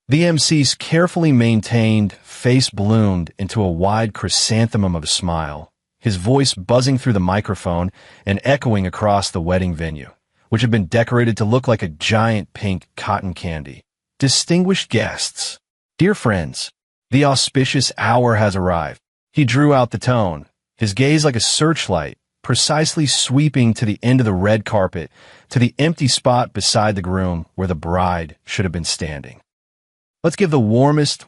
The MC's carefully maintained face bloomed into a wide chrysanthemum of a smile, his voice buzzing through the microphone and echoing across the wedding venue, which had been decorated to look like a giant pink cotton candy. Distinguished guests, dear friends, the auspicious hour has arrived. He drew out the tone, his gaze like a searchlight, precisely sweeping to the end of the red carpet, to the empty spot beside the groom where the bride should have been standing. Let's give the warmest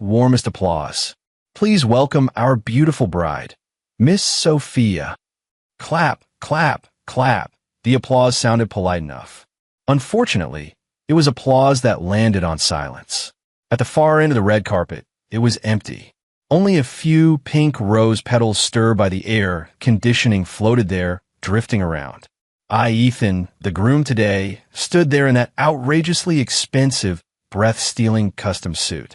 applause. Please welcome our beautiful bride, Miss Sophia. Clap, clap, clap. The applause sounded polite enough. Unfortunately, it was applause that landed on silence. At the far end of the red carpet, it was empty. Only a few pink rose petals stirred by the air conditioning floated there, drifting around. Ethan, the groom today, stood there in that outrageously expensive, breath-stealing custom suit.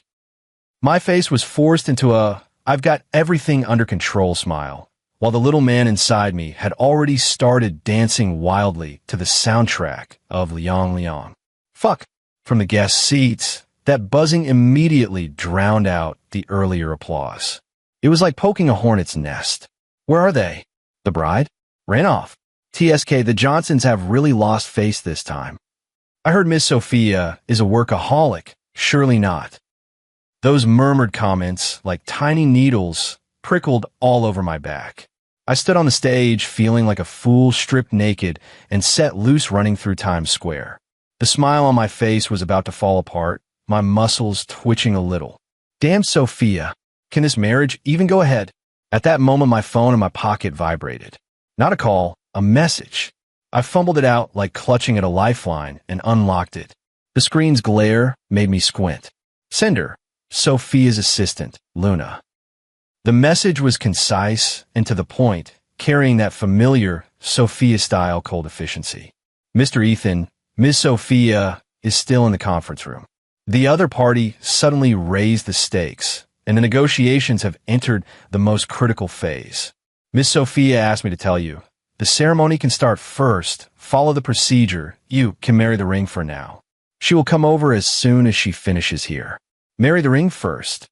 My face was forced into a "I've got everything under control" smile, while the little man inside me had already started dancing wildly to the soundtrack of Liang Liang. Fuck! From the guest seats, that buzzing immediately drowned out the earlier applause. It was like poking a hornet's nest. Where are they? The bride? Ran off. TSK, the Johnsons have really lost face this time. I heard Miss Sophia is a workaholic. Surely not. Those murmured comments, like tiny needles, prickled all over my back. I stood on the stage feeling like a fool stripped naked and set loose running through Times Square. The smile on my face was about to fall apart, my muscles twitching a little. Damn Sophia, can this marriage even go ahead? At that moment my phone in my pocket vibrated. Not a call, a message. I fumbled it out like clutching at a lifeline and unlocked it. The screen's glare made me squint. Sender, Sophia's assistant, Luna. The message was concise and to the point, carrying that familiar Sophia-style cold efficiency. Mr. Ethan, Miss Sophia is still in the conference room. The other party suddenly raised the stakes, and the negotiations have entered the most critical phase. Miss Sophia asked me to tell you, the ceremony can start first. Follow the procedure. You can marry the ring for now. She will come over as soon as she finishes here. Marry the ring first.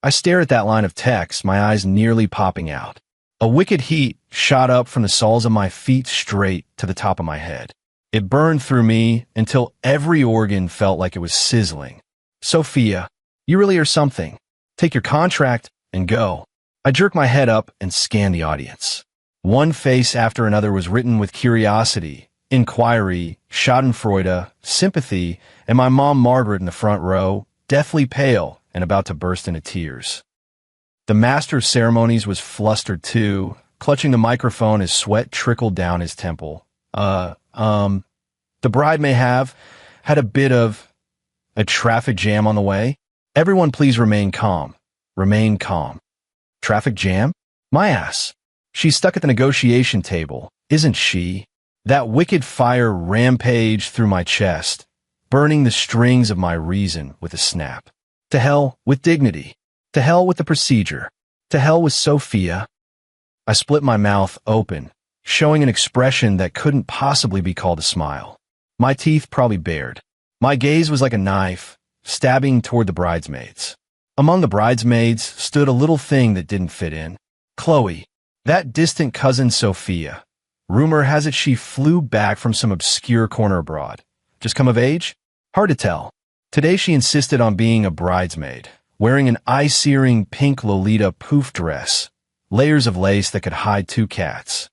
I stare at that line of text, my eyes nearly popping out. A wicked heat shot up from the soles of my feet straight to the top of my head. It burned through me until every organ felt like it was sizzling. Sophia, you really are something. Take your contract and go. I jerked my head up and scanned the audience. One face after another was written with curiosity, inquiry, schadenfreude, sympathy, and my mom Margaret in the front row, deathly pale and about to burst into tears. The master of ceremonies was flustered too, clutching the microphone as sweat trickled down his temple. The bride may have had a bit of a traffic jam on the way. Everyone please remain calm. Remain calm. Traffic jam? My ass. She's stuck at the negotiation table, isn't she? That wicked fire rampaged through my chest, burning the strings of my reason with a snap. To hell with dignity. To hell with the procedure. To hell with Sophia. I split my mouth open, showing an expression that couldn't possibly be called a smile. My teeth probably bared. My gaze was like a knife, stabbing toward the bridesmaids. Among the bridesmaids stood a little thing that didn't fit in. Chloe, that distant cousin Sophia. Rumor has it she flew back from some obscure corner abroad. Just come of age? Hard to tell. Today she insisted on being a bridesmaid, wearing an eye-searing pink Lolita poof dress, layers of lace that could hide two cats.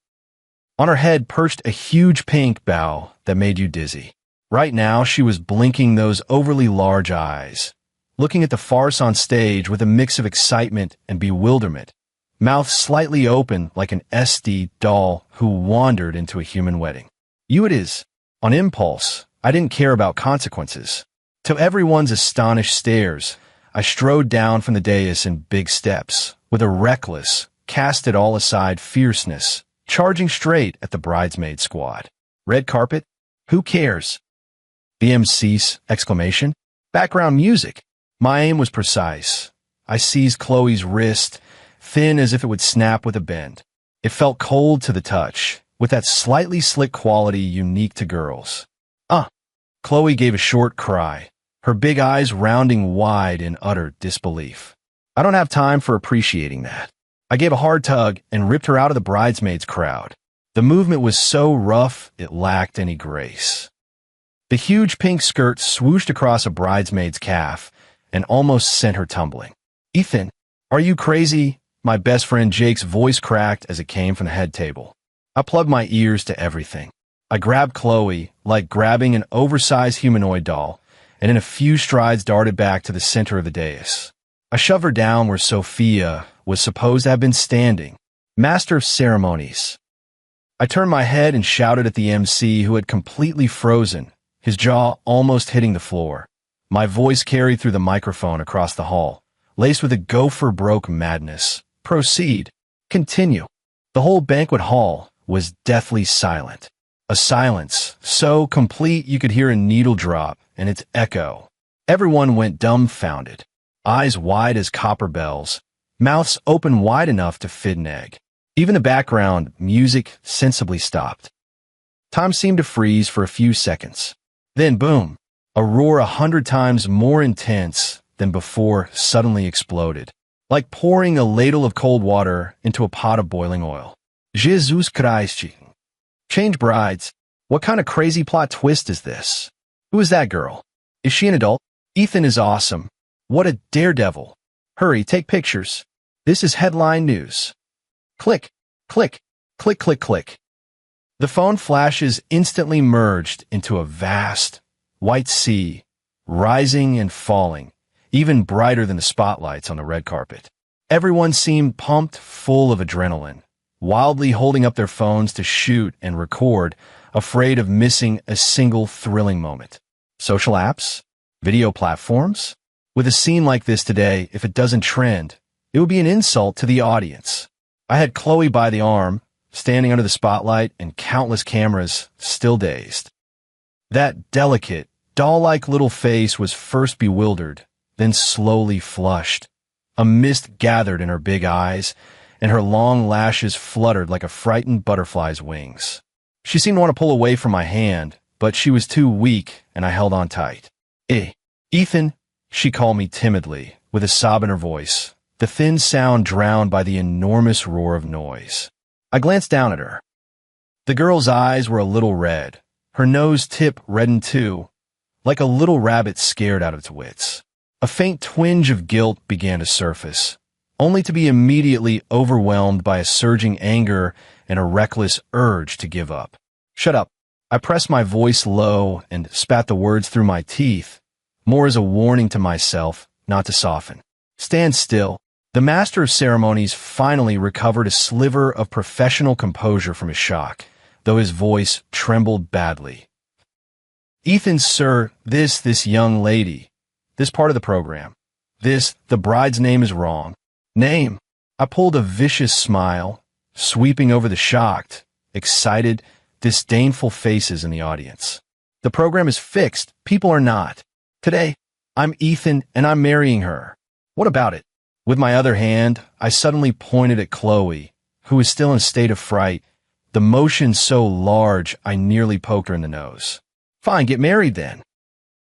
On her head perched a huge pink bow that made you dizzy. Right now she was blinking those overly large eyes, looking at the farce on stage with a mix of excitement and bewilderment, mouth slightly open like an SD doll who wandered into a human wedding. You it is. On impulse, I didn't care about consequences. To everyone's astonished stares, I strode down from the dais in big steps, with a reckless, cast-it-all-aside fierceness, charging straight at the bridesmaid squad. Red carpet? Who cares? The MC's exclamation? Background music. My aim was precise. I seized Chloe's wrist, thin as if it would snap with a bend. It felt cold to the touch, with that slightly slick quality unique to girls. Chloe gave a short cry. her big eyes rounding wide in utter disbelief. I don't have time for appreciating that. I gave a hard tug and ripped her out of the bridesmaids crowd. The movement was so rough, it lacked any grace. The huge pink skirt swooshed across a bridesmaid's calf and almost sent her tumbling. "Ethan, are you crazy?" My best friend Jake's voice cracked as it came from the head table. I plugged my ears to everything. I grabbed Chloe, like grabbing an oversized humanoid doll, and in a few strides darted back to the center of the dais. I shoved her down where Sophia was supposed to have been standing, master of ceremonies. I turned my head and shouted at the MC, who had completely frozen, his jaw almost hitting the floor. My voice carried through the microphone across the hall, laced with a go-for-broke madness. "Proceed. Continue." The whole banquet hall was deathly silent. A silence so complete you could hear a needle drop and its echo. Everyone went dumbfounded, eyes wide as copper bells, mouths open wide enough to fit an egg. Even the background music sensibly stopped. Time seemed to freeze for a few seconds. Then boom, a roar 100 times more intense than before suddenly exploded, like pouring a ladle of cold water into a pot of boiling oil. Jesus Christ. Change brides. What kind of crazy plot twist is this? Who is that girl? Is she an adult? Ethan is awesome. What a daredevil. Hurry, take pictures. This is headline news. Click, click, click, click, click. The phone flashes instantly merged into a vast, white sea, rising and falling, even brighter than the spotlights on the red carpet. Everyone seemed pumped full of adrenaline, wildly holding up their phones to shoot and record, afraid of missing a single thrilling moment. Social apps? Video platforms? With a scene like this today, if it doesn't trend, it would be an insult to the audience. I had Chloe by the arm, standing under the spotlight, and countless cameras, still dazed. That delicate, doll-like little face was first bewildered, then slowly flushed. A mist gathered in her big eyes, and her long lashes fluttered like a frightened butterfly's wings. She seemed to want to pull away from my hand, but she was too weak, and I held on tight. Ethan, she called me timidly, with a sob in her voice, the thin sound drowned by the enormous roar of noise. I glanced down at her. The girl's eyes were a little red, her nose tip reddened too, like a little rabbit scared out of its wits. A faint twinge of guilt began to surface, only to be immediately overwhelmed by a surging anger and a reckless urge to give up. "Shut up." I pressed my voice low and spat the words through my teeth, more as a warning to myself not to soften. "Stand still." The master of ceremonies finally recovered a sliver of professional composure from his shock, though his voice trembled badly. "Ethan, sir, this young lady, this part of the program, the bride's name is wrong." "Name?" I pulled a vicious smile, sweeping over the shocked, excited, disdainful faces in the audience. "The program is fixed. People are not. Today, I'm Ethan and I'm marrying her. What about it?" With my other hand, I suddenly pointed at Chloe, who was still in a state of fright, the motion so large I nearly poked her in the nose. "Fine, get married then."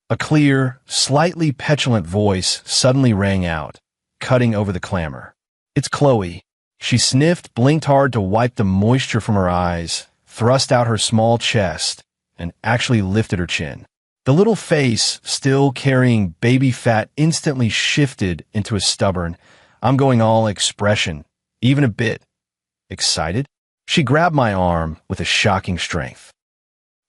A clear, slightly petulant voice suddenly rang out, cutting over the clamor. "It's Chloe." She sniffed, blinked hard to wipe the moisture from her eyes, thrust out her small chest, and actually lifted her chin. The little face, still carrying baby fat, instantly shifted into a stubborn, I'm going all expression, even a bit excited. She grabbed my arm with a shocking strength.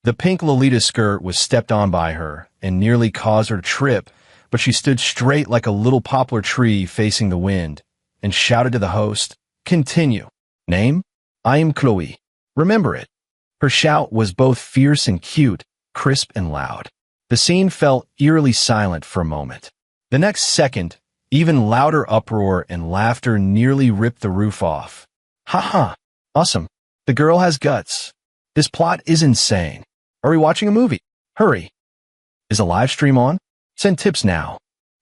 The pink Lolita skirt was stepped on by her and nearly caused her to trip, but she stood straight like a little poplar tree facing the wind and shouted to the host, "Continue." "Name? I am Chloe. Remember it." Her shout was both fierce and cute, crisp and loud. The scene fell eerily silent for a moment. The next second, even louder uproar and laughter nearly ripped the roof off. "Ha ha! Awesome. The girl has guts. This plot is insane. Are we watching a movie? Hurry. Is a live stream on? Send tips now."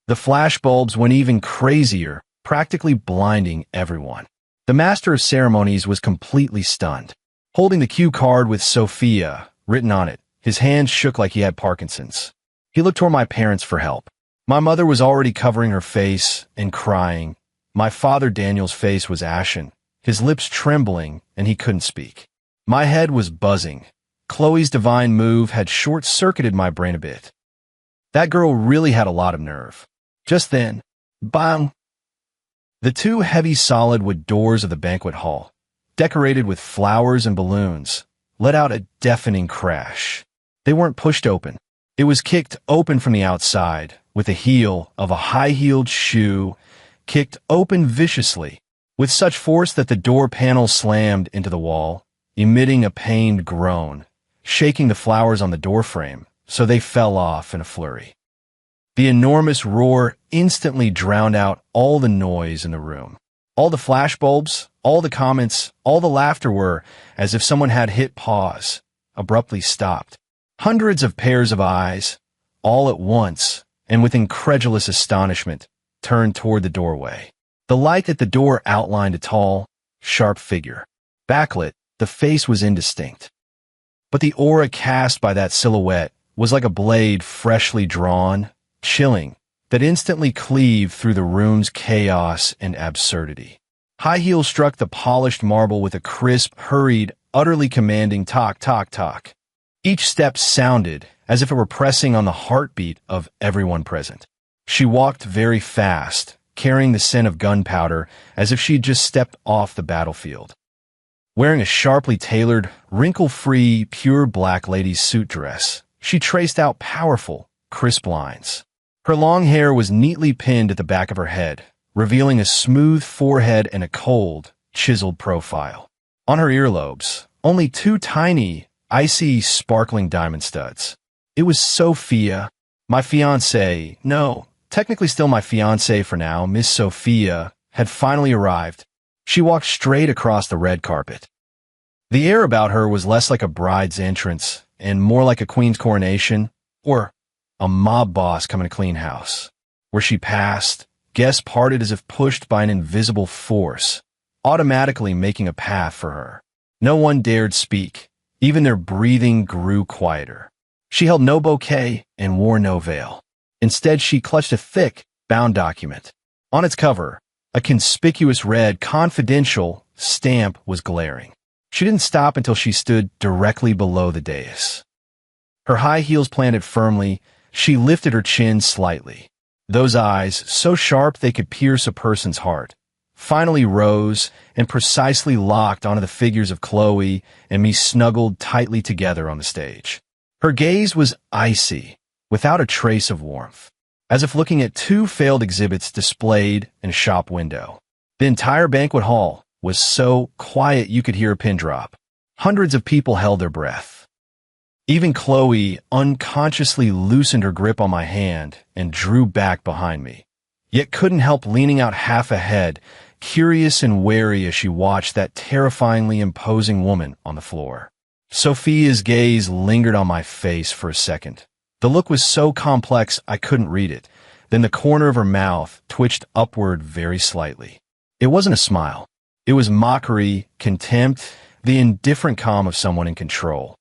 The flashbulbs went even crazier, practically blinding everyone. The master of ceremonies was completely stunned. Holding the cue card with Sophia written on it, his hands shook like he had Parkinson's. He looked toward my parents for help. My mother was already covering her face and crying. My father Daniel's face was ashen, his lips trembling, and he couldn't speak. My head was buzzing. Chloe's divine move had short-circuited my brain a bit. That girl really had a lot of nerve. Just then, bang! The two heavy solid wood doors of the banquet hall, decorated with flowers and balloons, let out a deafening crash. They weren't pushed open. It was kicked open from the outside, with the heel of a high-heeled shoe kicked open viciously, with such force that the door panel slammed into the wall, emitting a pained groan, shaking the flowers on the doorframe so they fell off in a flurry. The enormous roar instantly drowned out all the noise in the room. All the flashbulbs, all the comments, all the laughter were, as if someone had hit pause, abruptly stopped. Hundreds of pairs of eyes, all at once, and with incredulous astonishment, turned toward the doorway. The light at the door outlined a tall, sharp figure. Backlit, the face was indistinct. But the aura cast by that silhouette was like a blade freshly drawn, chilling, that instantly cleaved through the room's chaos and absurdity. High heels struck the polished marble with a crisp, hurried, utterly commanding tock, tock, tock. Each step sounded as if it were pressing on the heartbeat of everyone present. She walked very fast, carrying the scent of gunpowder as if she'd just stepped off the battlefield. Wearing a sharply tailored, wrinkle-free, pure black lady's suit dress, she traced out powerful, crisp lines. Her long hair was neatly pinned at the back of her head, revealing a smooth forehead and a cold, chiseled profile. On her earlobes, only two tiny, icy, sparkling diamond studs. It was Sophia, my fiancée. No, technically still my fiancée for now. Miss Sophia had finally arrived. She walked straight across the red carpet. The air about her was less like a bride's entrance and more like a queen's coronation, or a mob boss coming to clean house. Where she passed, guests parted as if pushed by an invisible force, automatically making a path for her. No one dared speak. Even their breathing grew quieter. She held no bouquet and wore no veil. Instead, she clutched a thick, bound document. On its cover, a conspicuous red confidential stamp was glaring. She didn't stop until she stood directly below the dais. Her high heels planted firmly, she lifted her chin slightly. Those eyes, so sharp they could pierce a person's heart, finally rose and precisely locked onto the figures of Chloe and me snuggled tightly together on the stage. Her gaze was icy, without a trace of warmth, as if looking at two failed exhibits displayed in a shop window. The entire banquet hall was so quiet you could hear a pin drop. Hundreds of people held their breath. Even Chloe unconsciously loosened her grip on my hand and drew back behind me, yet couldn't help leaning out half a head, curious and wary as she watched that terrifyingly imposing woman on the floor. Sophia's gaze lingered on my face for a second. The look was so complex I couldn't read it. Then the corner of her mouth twitched upward very slightly. It wasn't a smile. It was mockery, contempt, the indifferent calm of someone in control.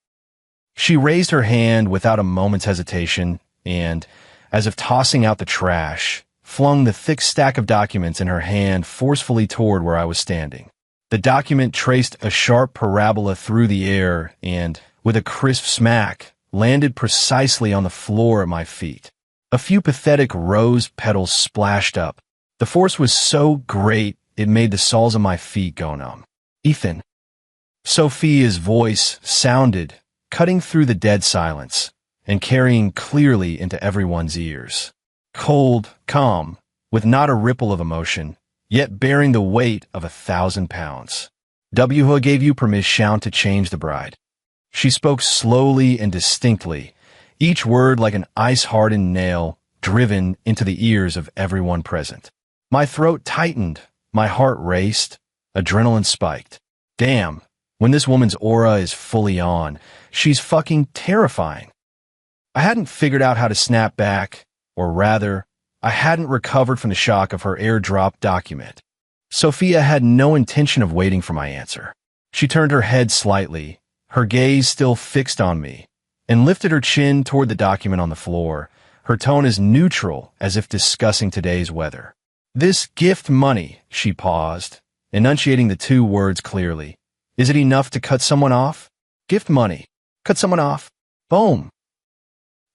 She raised her hand without a moment's hesitation and, as if tossing out the trash, flung the thick stack of documents in her hand forcefully toward where I was standing. The document traced a sharp parabola through the air and, with a crisp smack, landed precisely on the floor at my feet. A few pathetic rose petals splashed up. The force was so great it made the soles of my feet go numb. "Ethan." Sophia's voice sounded, cutting through the dead silence and carrying clearly into everyone's ears. Cold, calm, with not a ripple of emotion, yet bearing the weight of 1,000 pounds. "Who gave you permission to change the bride?" She spoke slowly and distinctly, each word like an ice-hardened nail driven into the ears of everyone present. My throat tightened, my heart raced, adrenaline spiked. Damn, when this woman's aura is fully on, she's fucking terrifying. I hadn't figured out how to snap back, or rather, I hadn't recovered from the shock of her airdrop document. Sophia had no intention of waiting for my answer. She turned her head slightly, her gaze still fixed on me, and lifted her chin toward the document on the floor, her tone as neutral as if discussing today's weather. This gift money, she paused, enunciating the two words clearly. Is it enough to cut someone off? Gift money. Cut someone off. Boom.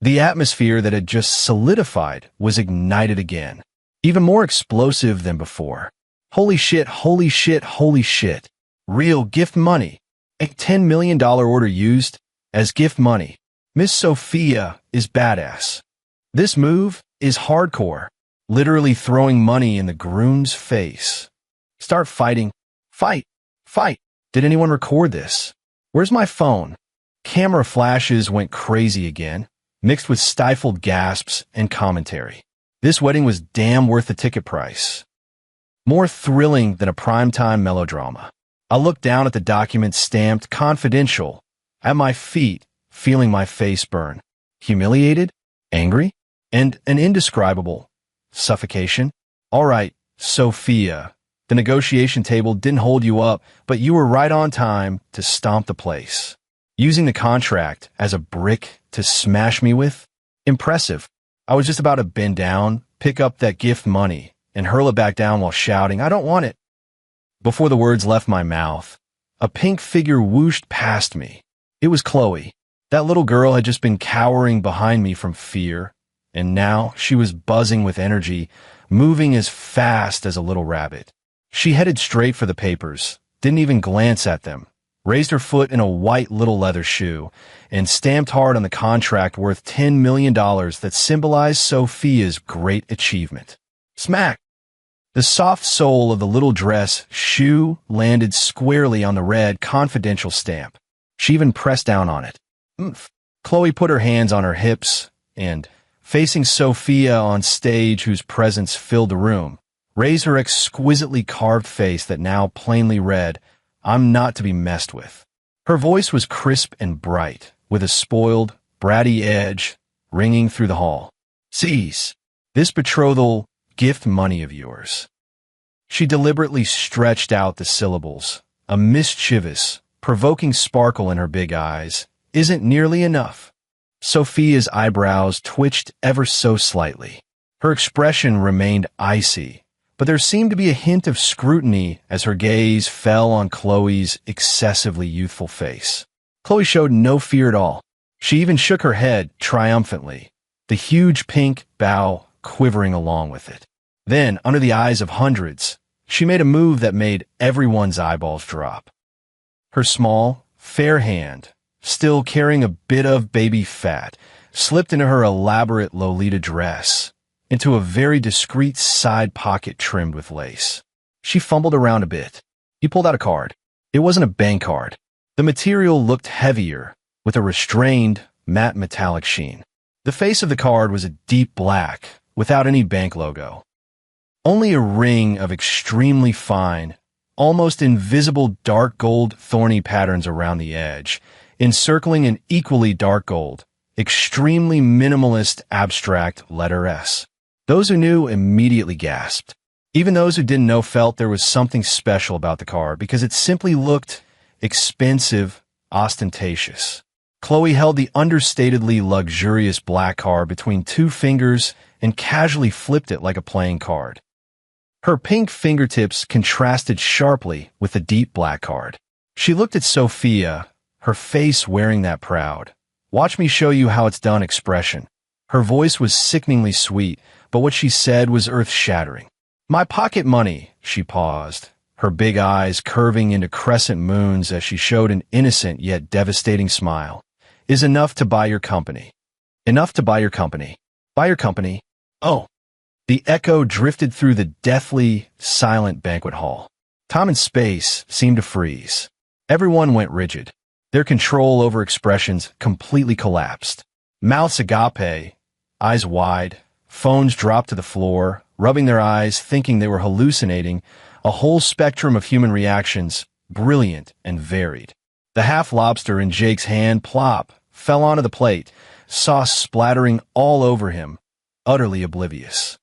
The atmosphere that had just solidified was ignited again, even more explosive than before. Holy shit, holy shit, holy shit. Real gift money. A $10 million order used as gift money. Miss Sophia is badass. This move is hardcore, literally throwing money in the groom's face. Start fighting. Fight. Fight. Did anyone record this? Where's my phone? Camera flashes went crazy again, mixed with stifled gasps and commentary. This wedding was damn worth the ticket price. More thrilling than a primetime melodrama. I looked down at the document stamped confidential at my feet, feeling my face burn. Humiliated? Angry? And an indescribable suffocation? All right, Sophia. The negotiation table didn't hold you up, but you were right on time to stomp the place. Using the contract as a brick to smash me with? Impressive. I was just about to bend down, pick up that gift money, and hurl it back down while shouting, I don't want it. Before the words left my mouth, a pink figure whooshed past me. It was Chloe. That little girl had just been cowering behind me from fear, and now she was buzzing with energy, moving as fast as a little rabbit. She headed straight for the papers, didn't even glance at them, raised her foot in a white little leather shoe, and stamped hard on the contract worth $10 million that symbolized Sophia's great achievement. Smack! The soft sole of the little dress shoe landed squarely on the red confidential stamp. She even pressed down on it. Oomph. Chloe put her hands on her hips and, facing Sophia on stage whose presence filled the room, raised her exquisitely carved face that now plainly read, I'm not to be messed with. Her voice was crisp and bright, with a spoiled, bratty edge ringing through the hall. Seize this betrothal gift money of yours. She deliberately stretched out the syllables, a mischievous, provoking sparkle in her big eyes. Isn't nearly enough. Sophia's eyebrows twitched ever so slightly. Her expression remained icy, but there seemed to be a hint of scrutiny as her gaze fell on Chloe's excessively youthful face. Chloe showed no fear at all. She even shook her head triumphantly, the huge pink bow quivering along with it. Then, under the eyes of hundreds, she made a move that made everyone's eyeballs drop. Her small, fair hand, still carrying a bit of baby fat, slipped into her elaborate Lolita dress, into a very discreet side pocket trimmed with lace. She fumbled around a bit. He pulled out a card. It wasn't a bank card. The material looked heavier, with a restrained, matte metallic sheen. The face of the card was a deep black, without any bank logo. Only a ring of extremely fine, almost invisible dark gold thorny patterns around the edge, encircling an equally dark gold, extremely minimalist abstract letter S. Those who knew immediately gasped. Even those who didn't know felt there was something special about the card because it simply looked expensive, ostentatious. Chloe held the understatedly luxurious black card between two fingers and casually flipped it like a playing card. Her pink fingertips contrasted sharply with the deep black card. She looked at Sophia, her face wearing that proud, watch me show you how it's done expression. Her voice was sickeningly sweet, but what she said was earth-shattering. My pocket money, she paused, her big eyes curving into crescent moons as she showed an innocent yet devastating smile, is enough to buy your company. Enough to buy your company. Buy your company. Oh. The echo drifted through the deathly, silent banquet hall. Time and space seemed to freeze. Everyone went rigid. Their control over expressions completely collapsed. Mouths agape, eyes wide, phones dropped to the floor, rubbing their eyes, thinking they were hallucinating, a whole spectrum of human reactions, brilliant and varied. The half-lobster in Jake's hand, plop, fell onto the plate, sauce splattering all over him, utterly oblivious.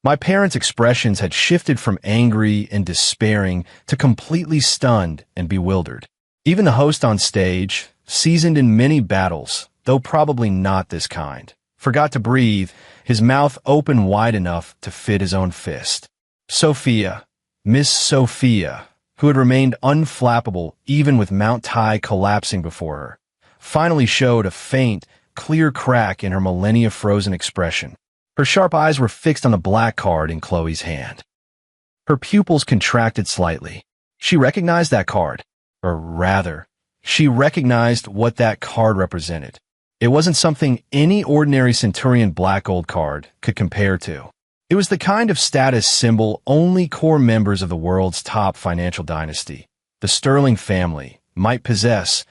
My parents' expressions had shifted from angry and despairing to completely stunned and bewildered. Even the host on stage, seasoned in many battles, though probably not this kind, forgot to breathe, his mouth open wide enough to fit his own fist. Sophia, Miss Sophia, who had remained unflappable even with Mount Tai collapsing before her, finally showed a faint, clear crack in her millennia-frozen expression. Her sharp eyes were fixed on the black card in Chloe's hand. Her pupils contracted slightly. She recognized that card. Or rather, she recognized what that card represented. It wasn't something any ordinary Centurion black gold card could compare to. It was the kind of status symbol only core members of the world's top financial dynasty, the Sterling family, might possess,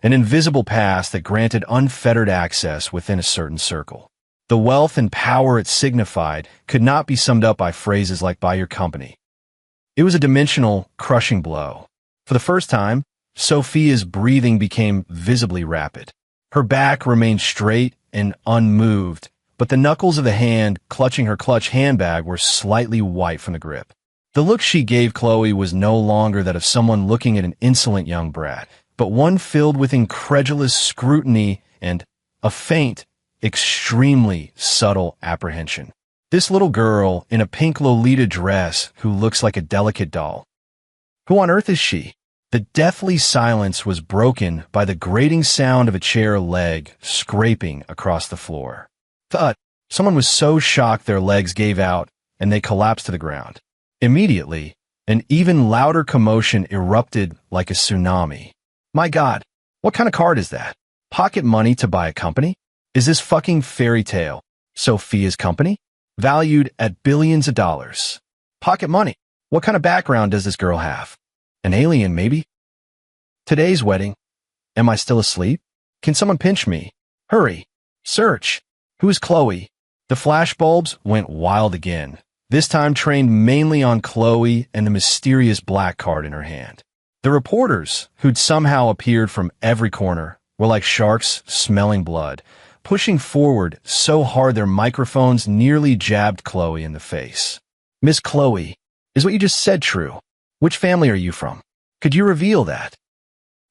an invisible pass that granted unfettered access within a certain circle. The wealth and power it signified could not be summed up by phrases like "buy your company." It was a dimensional, crushing blow. For the first time, Sophia's breathing became visibly rapid. Her back remained straight and unmoved, but the knuckles of the hand clutching her clutch handbag were slightly white from the grip. The look she gave Chloe was no longer that of someone looking at an insolent young brat, but one filled with incredulous scrutiny and a faint, extremely subtle apprehension. This little girl in a pink Lolita dress who looks like a delicate doll. Who on earth is she? The deathly silence was broken by the grating sound of a chair leg scraping across the floor. Thud! Someone was so shocked their legs gave out and they collapsed to the ground. Immediately, an even louder commotion erupted like a tsunami. My God, what kind of card is that? Pocket money to buy a company? Is this fucking fairy tale Sophia's company? Valued at billions of dollars. Pocket money. What kind of background does this girl have? An alien, maybe? Today's wedding. Am I still asleep? Can someone pinch me? Hurry. Search. Who is Chloe? The flashbulbs went wild again, this time trained mainly on Chloe and the mysterious black card in her hand. The reporters, who'd somehow appeared from every corner, were like sharks smelling blood, pushing forward so hard their microphones nearly jabbed Chloe in the face. Miss Chloe, is what you just said true? Which family are you from? Could you reveal that?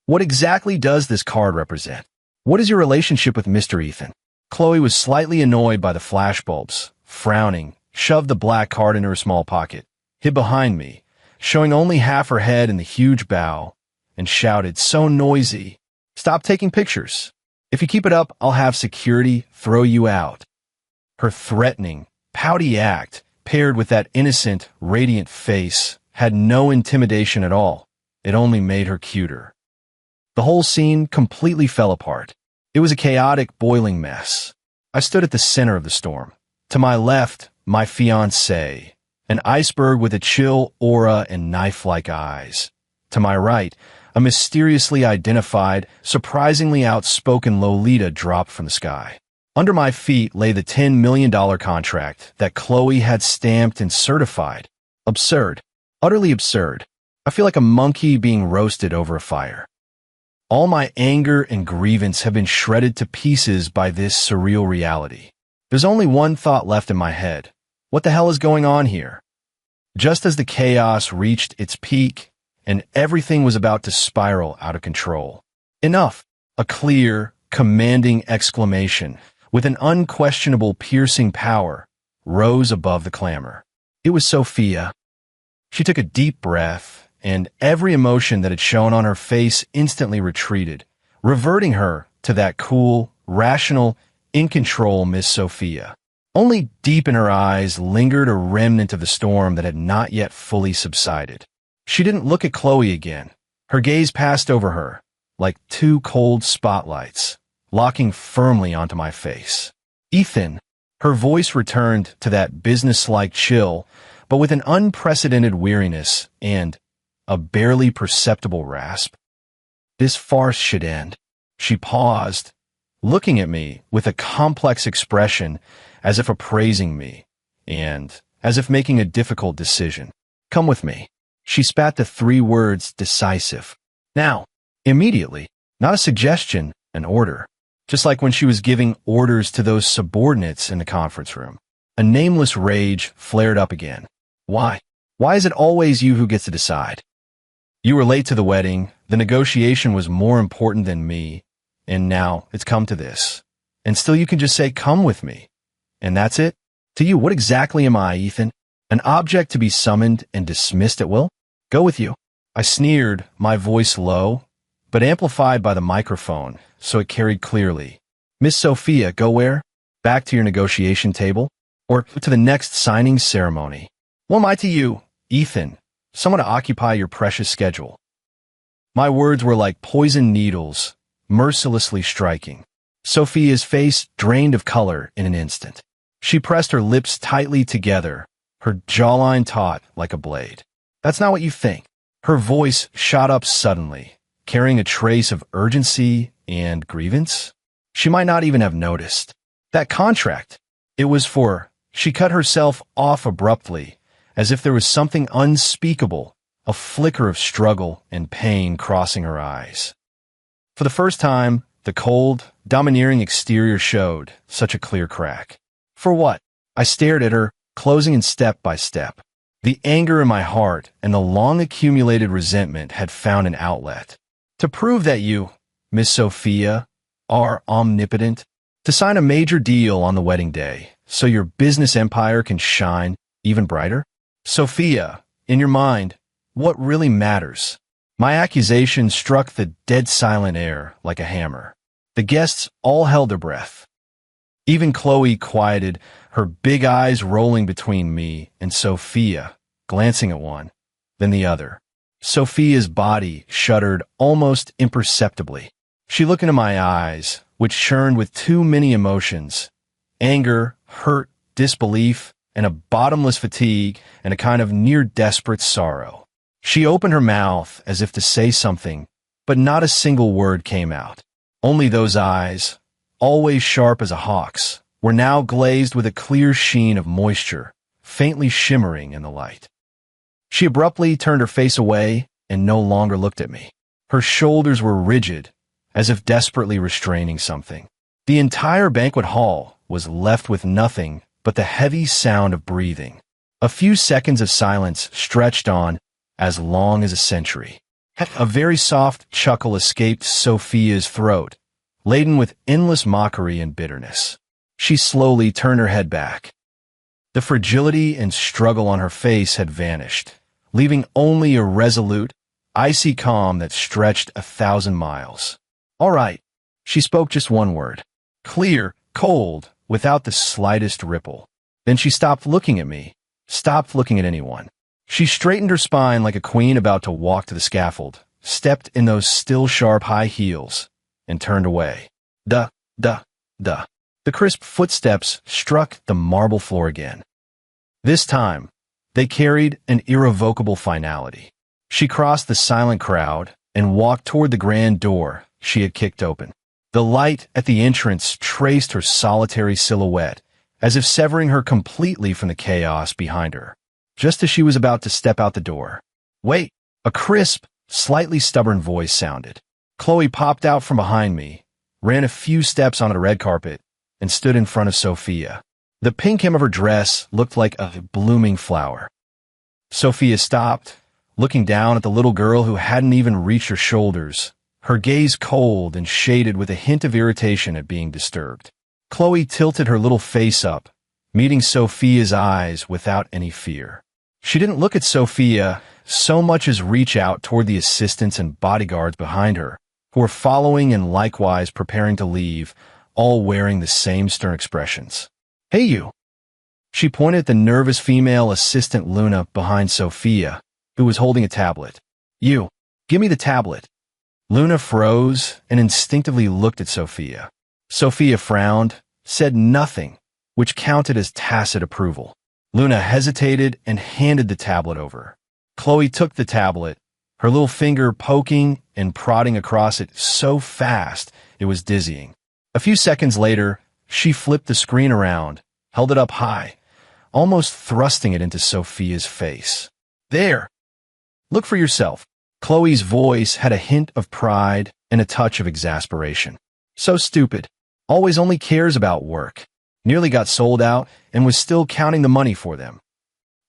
What exactly does this card represent? What is your relationship with Mr. Ethan? Chloe was slightly annoyed by the flashbulbs, frowning, shoved the black card into her small pocket, hid behind me, showing only half her head in the huge bow, and shouted so noisy, "Stop taking pictures. If you keep it up, I'll have security throw you out." Her threatening, pouty act, paired with that innocent, radiant face, had no intimidation at all. It only made her cuter. The whole scene completely fell apart. It was a chaotic, boiling mess. I stood at the center of the storm. To my left, my fiancée, an iceberg with a chill aura and knife-like eyes. To my right, a mysteriously identified, surprisingly outspoken Lolita dropped from the sky. Under my feet lay the $10 million contract that Chloe had stamped and certified. Absurd. Utterly absurd. I feel like a monkey being roasted over a fire. All my anger and grievance have been shredded to pieces by this surreal reality. There's only one thought left in my head. What the hell is going on here? Just as the chaos reached its peak and everything was about to spiral out of control. Enough! A clear, commanding exclamation with an unquestionable piercing power rose above the clamor. It was Sophia. She took a deep breath, and every emotion that had shown on her face instantly retreated, reverting her to that cool, rational, in-control Miss Sophia. Only deep in her eyes lingered a remnant of the storm that had not yet fully subsided. She didn't look at Chloe again. Her gaze passed over her, like two cold spotlights, locking firmly onto my face. Ethan. Her voice returned to that business-like chill, but with an unprecedented weariness and a barely perceptible rasp. This farce should end. She paused, looking at me with a complex expression as if appraising me and as if making a difficult decision. Come with me. She spat the 3 words decisive. Now, immediately, not a suggestion, an order. Just like when she was giving orders to those subordinates in the conference room. A nameless rage flared up again. Why? Why is it always you who gets to decide? You were late to the wedding, the negotiation was more important than me, and now it's come to this. and still you can just say, "Come with me." And that's it? To you, what exactly am I, Ethan? An object to be summoned and dismissed at will? Go with you. I sneered, my voice low, but amplified by the microphone, so it carried clearly. Miss Sophia, go where? Back to your negotiation table? Or to the next signing ceremony? What am I to you, Ethan? Someone to occupy your precious schedule. My words were like poisoned needles, mercilessly striking. Sophia's face drained of color in an instant. She pressed her lips tightly together, her jawline taut like a blade. That's not what you think. Her voice shot up suddenly, carrying a trace of urgency and grievance. She might not even have noticed. That contract, it was for... She cut herself off abruptly, as if there was something unspeakable, a flicker of struggle and pain crossing her eyes. For the first time, the cold, domineering exterior showed such a clear crack. For what? I stared at her, closing in step by step. The anger in my heart and the long-accumulated resentment had found an outlet. To prove that you, Miss Sophia, are omnipotent, to sign a major deal on the wedding day, so your business empire can shine even brighter? Sophia, in your mind, what really matters? My accusation struck the dead silent air like a hammer. The guests all held their breath. Even Chloe quieted, her big eyes rolling between me and Sophia, glancing at one, then the other. Sophia's body shuddered almost imperceptibly. She looked into my eyes, which churned with too many emotions: anger, hurt, disbelief, and a bottomless fatigue and a kind of near-desperate sorrow. She opened her mouth as if to say something, but not a single word came out. Only those eyes, always sharp as a hawk's, were now glazed with a clear sheen of moisture, faintly shimmering in the light. She abruptly turned her face away and no longer looked at me. Her shoulders were rigid, as if desperately restraining something. The entire banquet hall was left with nothing but the heavy sound of breathing. A few seconds of silence stretched on as long as a century. A very soft chuckle escaped Sophia's throat, laden with endless mockery and bitterness. She slowly turned her head back. The fragility and struggle on her face had vanished, leaving only a resolute, icy calm that stretched 1,000 miles. All right. She spoke just one word. Clear, cold, without the slightest ripple. Then she stopped looking at me, stopped looking at anyone. She straightened her spine like a queen about to walk to the scaffold, stepped in those still sharp high heels, and turned away. Duh. The crisp footsteps struck the marble floor again. This time, they carried an irrevocable finality. She crossed the silent crowd and walked toward the grand door she had kicked open. The light at the entrance traced her solitary silhouette, as if severing her completely from the chaos behind her. Just as she was about to step out the door. Wait! A crisp, slightly stubborn voice sounded. Chloe popped out from behind me, ran a few steps onto the red carpet, and stood in front of Sophia. The pink hem of her dress looked like a blooming flower. Sophia stopped, looking down at the little girl who hadn't even reached her shoulders, her gaze cold and shaded with a hint of irritation at being disturbed. Chloe tilted her little face up, meeting Sophia's eyes without any fear. She didn't look at Sophia so much as reach out toward the assistants and bodyguards behind her, who were following and likewise preparing to leave, all wearing the same stern expressions. Hey, you! She pointed at the nervous female assistant Luna behind Sophia, who was holding a tablet. You, give me the tablet. Luna froze and instinctively looked at Sophia. Sophia frowned, said nothing, which counted as tacit approval. Luna hesitated and handed the tablet over. Chloe took the tablet, her little finger poking and prodding across it so fast it was dizzying. A few seconds later, she flipped the screen around, held it up high, almost thrusting it into Sophia's face. There! Look for yourself. Chloe's voice had a hint of pride and a touch of exasperation. So stupid. Always only cares about work. Nearly got sold out and was still counting the money for them.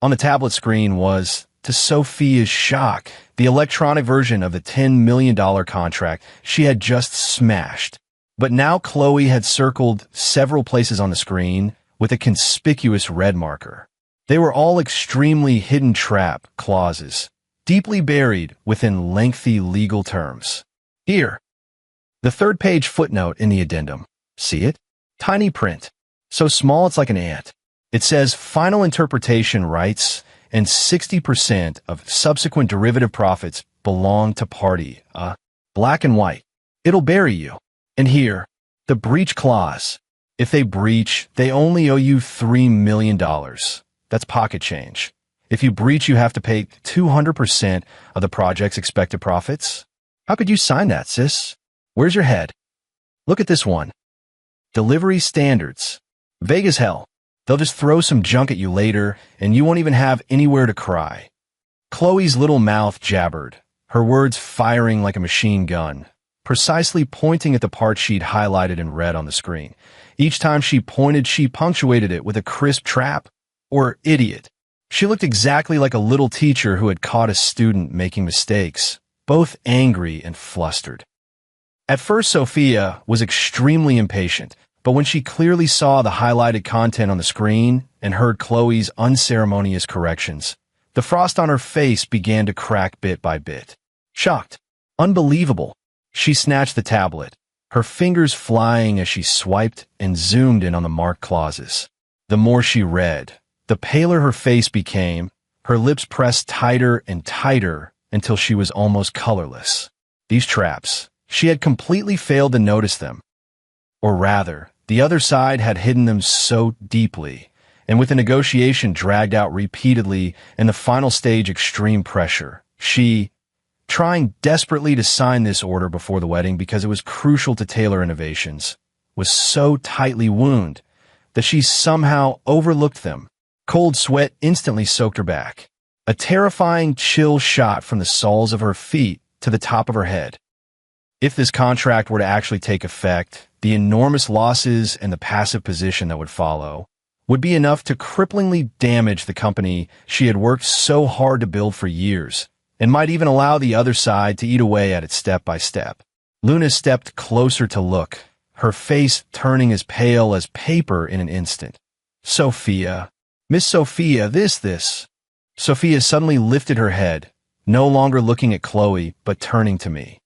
On the tablet screen was, to Sophia's shock, the electronic version of the $10 million contract she had just smashed. But now Chloe had circled several places on the screen with a conspicuous red marker. They were all extremely hidden trap clauses, deeply buried within lengthy legal terms. Here, the third-page footnote in the addendum. See it? Tiny print. So small it's like an ant. It says, final interpretation rights and 60% of subsequent derivative profits belong to party. Black and white. It'll bury you. And here, the breach clause. If they breach, they only owe you $3 million. That's pocket change. If you breach, you have to pay 200% of the project's expected profits. How could you sign that, sis? Where's your head? Look at this one. Delivery standards. Vague as hell. They'll just throw some junk at you later, and you won't even have anywhere to cry. Chloe's little mouth jabbered, her words firing like a machine gun, precisely pointing at the part she'd highlighted in red on the screen. Each time she pointed, she punctuated it with a crisp trap or idiot. She looked exactly like a little teacher who had caught a student making mistakes, both angry and flustered. At first, Sophia was extremely impatient, but when she clearly saw the highlighted content on the screen and heard Chloe's unceremonious corrections, the frost on her face began to crack bit by bit. Shocked. Unbelievable. She snatched the tablet, her fingers flying as she swiped and zoomed in on the marked clauses. The more she read, the paler her face became, her lips pressed tighter and tighter until she was almost colorless. These traps, she had completely failed to notice them. Or rather, the other side had hidden them so deeply, and with the negotiation dragged out repeatedly and the final stage extreme pressure, she, trying desperately to sign this order before the wedding because it was crucial to Taylor Innovations, was so tightly wound that she somehow overlooked them. Cold sweat instantly soaked her back. A terrifying chill shot from the soles of her feet to the top of her head. If this contract were to actually take effect, the enormous losses and the passive position that would follow would be enough to cripplingly damage the company she had worked so hard to build for years, and might even allow the other side to eat away at it step by step. Luna stepped closer to look, her face turning as pale as paper in an instant. Sophia. Miss Sophia, this. Sophia suddenly lifted her head, no longer looking at Chloe, but turning to me.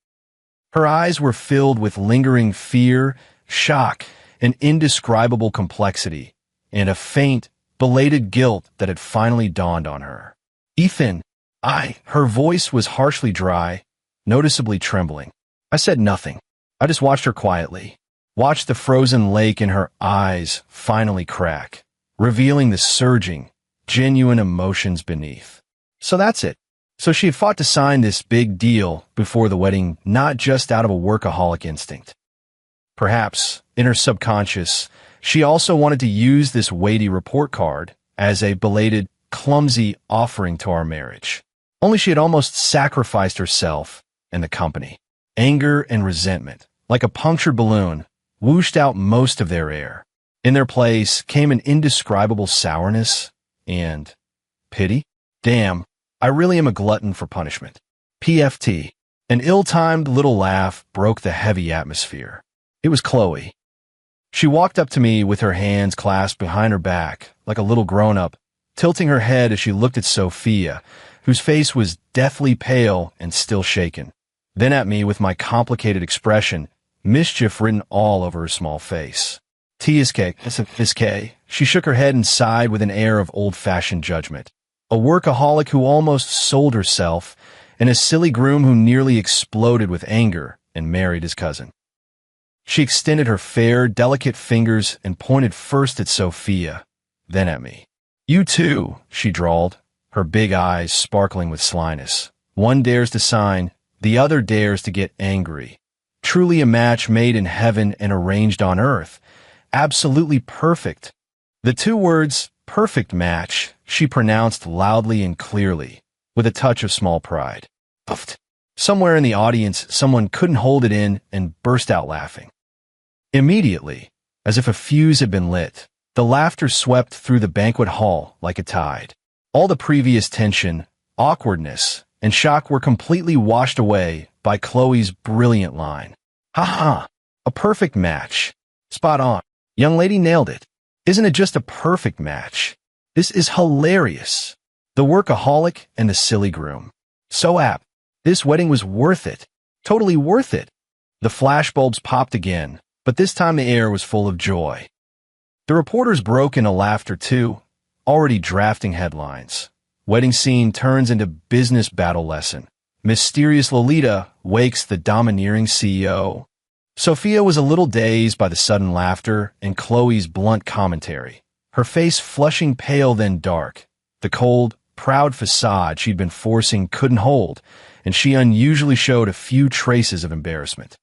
Her eyes were filled with lingering fear, shock, and indescribable complexity, and a faint, belated guilt that had finally dawned on her. Ethan, her voice was harshly dry, noticeably trembling. I said nothing. I just watched her quietly, watched the frozen lake in her eyes finally crack, revealing the surging, genuine emotions beneath. So that's it. So she had fought to sign this big deal before the wedding, not just out of a workaholic instinct. Perhaps, in her subconscious, she also wanted to use this weighty report card as a belated, clumsy offering to our marriage. Only she had almost sacrificed herself and the company. Anger and resentment, like a punctured balloon, whooshed out most of their air. In their place came an indescribable sourness and pity. Damn. I really am a glutton for punishment. PFT. An ill-timed little laugh broke the heavy atmosphere. It was Chloe. She walked up to me with her hands clasped behind her back, like a little grown-up, tilting her head as she looked at Sophia, whose face was deathly pale and still shaken. Then at me with my complicated expression, mischief written all over her small face. TSK. She shook her head and sighed with an air of old-fashioned judgment. A workaholic who almost sold herself, and a silly groom who nearly exploded with anger and married his cousin. She extended her fair, delicate fingers and pointed first at Sophia, then at me. You too, she drawled, her big eyes sparkling with slyness. One dares to sign, the other dares to get angry. Truly a match made in heaven and arranged on earth. Absolutely perfect. The two words, perfect match, she pronounced loudly and clearly, with a touch of small pride. Puffed. Somewhere in the audience, someone couldn't hold it in and burst out laughing. Immediately, as if a fuse had been lit, the laughter swept through the banquet hall like a tide. All the previous tension, awkwardness, and shock were completely washed away by Chloe's brilliant line. Ha ha! A perfect match. Spot on. Young lady nailed it. Isn't it just a perfect match? This is hilarious. The workaholic and the silly groom. So apt. This wedding was worth it. Totally worth it. The flashbulbs popped again, but this time the air was full of joy. The reporters broke into laughter too, already drafting headlines. Wedding scene turns into business battle lesson. Mysterious Lolita wakes the domineering CEO. Sophia was a little dazed by the sudden laughter and Chloe's blunt commentary. Her face flushing pale then dark. The cold, proud facade she'd been forcing couldn't hold, and she unusually showed a few traces of embarrassment.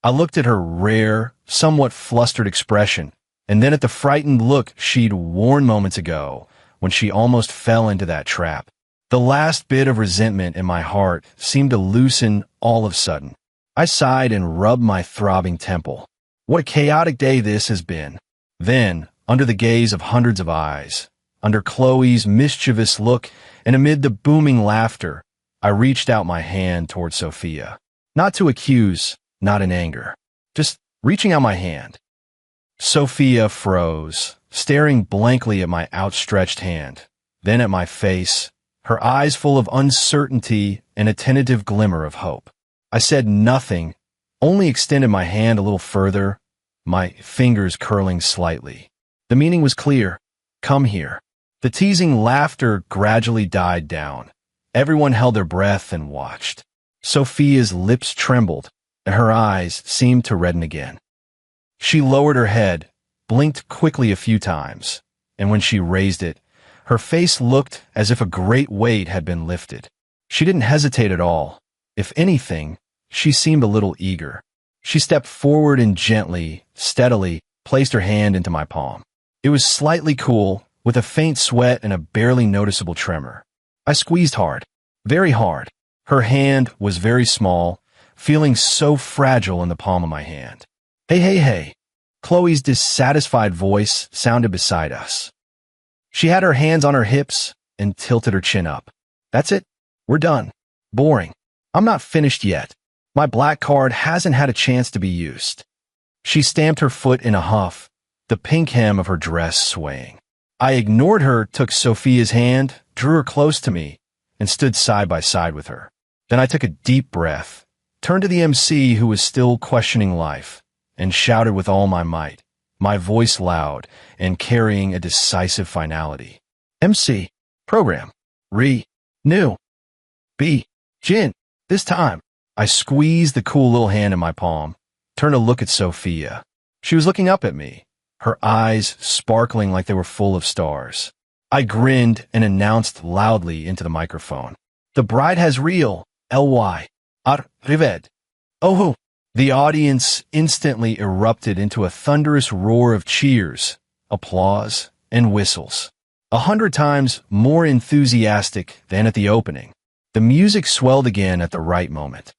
I looked at her rare, somewhat flustered expression, and then at the frightened look she'd worn moments ago when she almost fell into that trap. The last bit of resentment in my heart seemed to loosen all of a sudden. I sighed and rubbed my throbbing temple. What a chaotic day this has been. Then, under the gaze of hundreds of eyes, under Chloe's mischievous look, and amid the booming laughter, I reached out my hand toward Sophia. Not to accuse, not in anger. Just reaching out my hand. Sophia froze, staring blankly at my outstretched hand, then at my face, her eyes full of uncertainty and a tentative glimmer of hope. I said nothing, only extended my hand a little further, my fingers curling slightly. The meaning was clear. Come here. The teasing laughter gradually died down. Everyone held their breath and watched. Sophia's lips trembled, and her eyes seemed to redden again. She lowered her head, blinked quickly a few times, and when she raised it, her face looked as if a great weight had been lifted. She didn't hesitate at all. If anything, she seemed a little eager. She stepped forward and gently, steadily, placed her hand into my palm. It was slightly cool, with a faint sweat and a barely noticeable tremor. I squeezed hard, very hard. Her hand was very small, feeling so fragile in the palm of my hand. Hey, hey, hey. Chloe's dissatisfied voice sounded beside us. She had her hands on her hips and tilted her chin up. That's it. We're done. Boring. I'm not finished yet. My black card hasn't had a chance to be used. She stamped her foot in a huff, the pink hem of her dress swaying. I ignored her, took Sophia's hand, drew her close to me, and stood side by side with her. Then I took a deep breath, turned to the MC who was still questioning life, and shouted with all my might, my voice loud and carrying a decisive finality. MC, program, new, begin. This time, I squeezed the cool little hand in my palm, turned to look at Sophia. She was looking up at me, her eyes sparkling like they were full of stars. I grinned and announced loudly into the microphone. The bride has real, L.Y. Arrived. Oh, the audience instantly erupted into a thunderous roar of cheers, applause, and whistles. 100 times more enthusiastic than at the opening. The music swelled again at the right moment.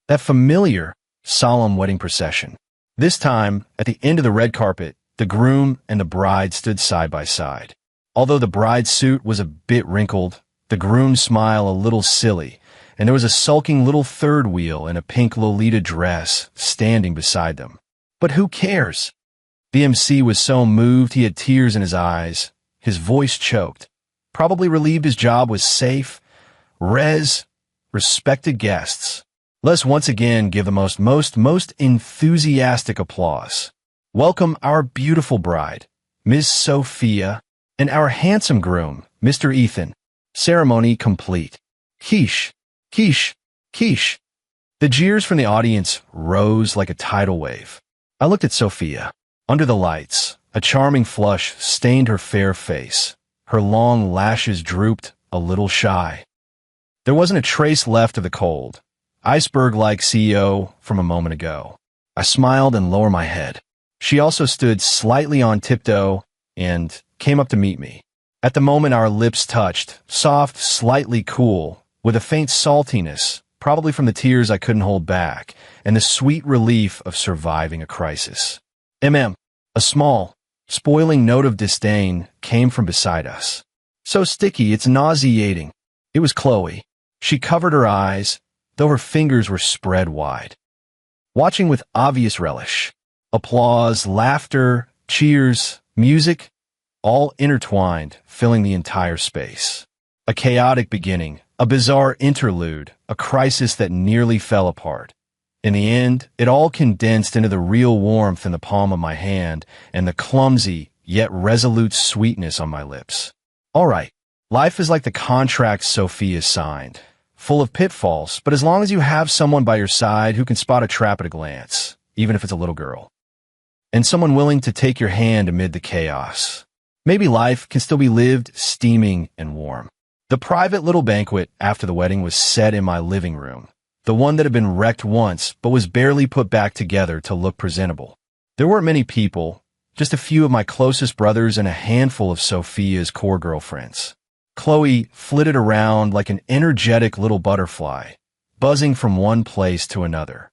That familiar, solemn wedding procession. This time, at the end of the red carpet, the groom and the bride stood side by side. Although the bride's suit was a bit wrinkled, the groom's smile a little silly, and there was a sulking little third wheel in a pink Lolita dress standing beside them. But who cares? The MC was so moved he had tears in his eyes. His voice choked. Probably relieved his job was safe. Respected guests. Let's once again give the most enthusiastic applause. Welcome our beautiful bride, Miss Sophia, and our handsome groom, Mr. Ethan. Ceremony complete. Quiche, quiche, quiche. The jeers from the audience rose like a tidal wave. I looked at Sophia. Under the lights, a charming flush stained her fair face. Her long lashes drooped, a little shy. There wasn't a trace left of the cold, iceberg-like CEO from a moment ago. I smiled and lowered my head. She also stood slightly on tiptoe and came up to meet me. At the moment our lips touched, soft, slightly cool, with a faint saltiness, probably from the tears I couldn't hold back, and the sweet relief of surviving a crisis. A small, spoiling note of disdain came from beside us. So sticky, it's nauseating. It was Chloe. She covered her eyes, though her fingers were spread wide. watching with obvious relish. Applause, laughter, cheers, music, all intertwined, filling the entire space. A chaotic beginning, a bizarre interlude, a crisis that nearly fell apart. In the end, it all condensed into the real warmth in the palm of my hand and the clumsy, yet resolute sweetness on my lips. All right, life is like the contract Sophia signed, full of pitfalls, but as long as you have someone by your side who can spot a trap at a glance, even if it's a little girl, and someone willing to take your hand amid the chaos, maybe life can still be lived steaming and warm. The private little banquet after the wedding was set in my living room, the one that had been wrecked once but was barely put back together to look presentable. There weren't many people, just a few of my closest brothers and a handful of Sophia's core girlfriends. Chloe flitted around like an energetic little butterfly, buzzing from one place to another.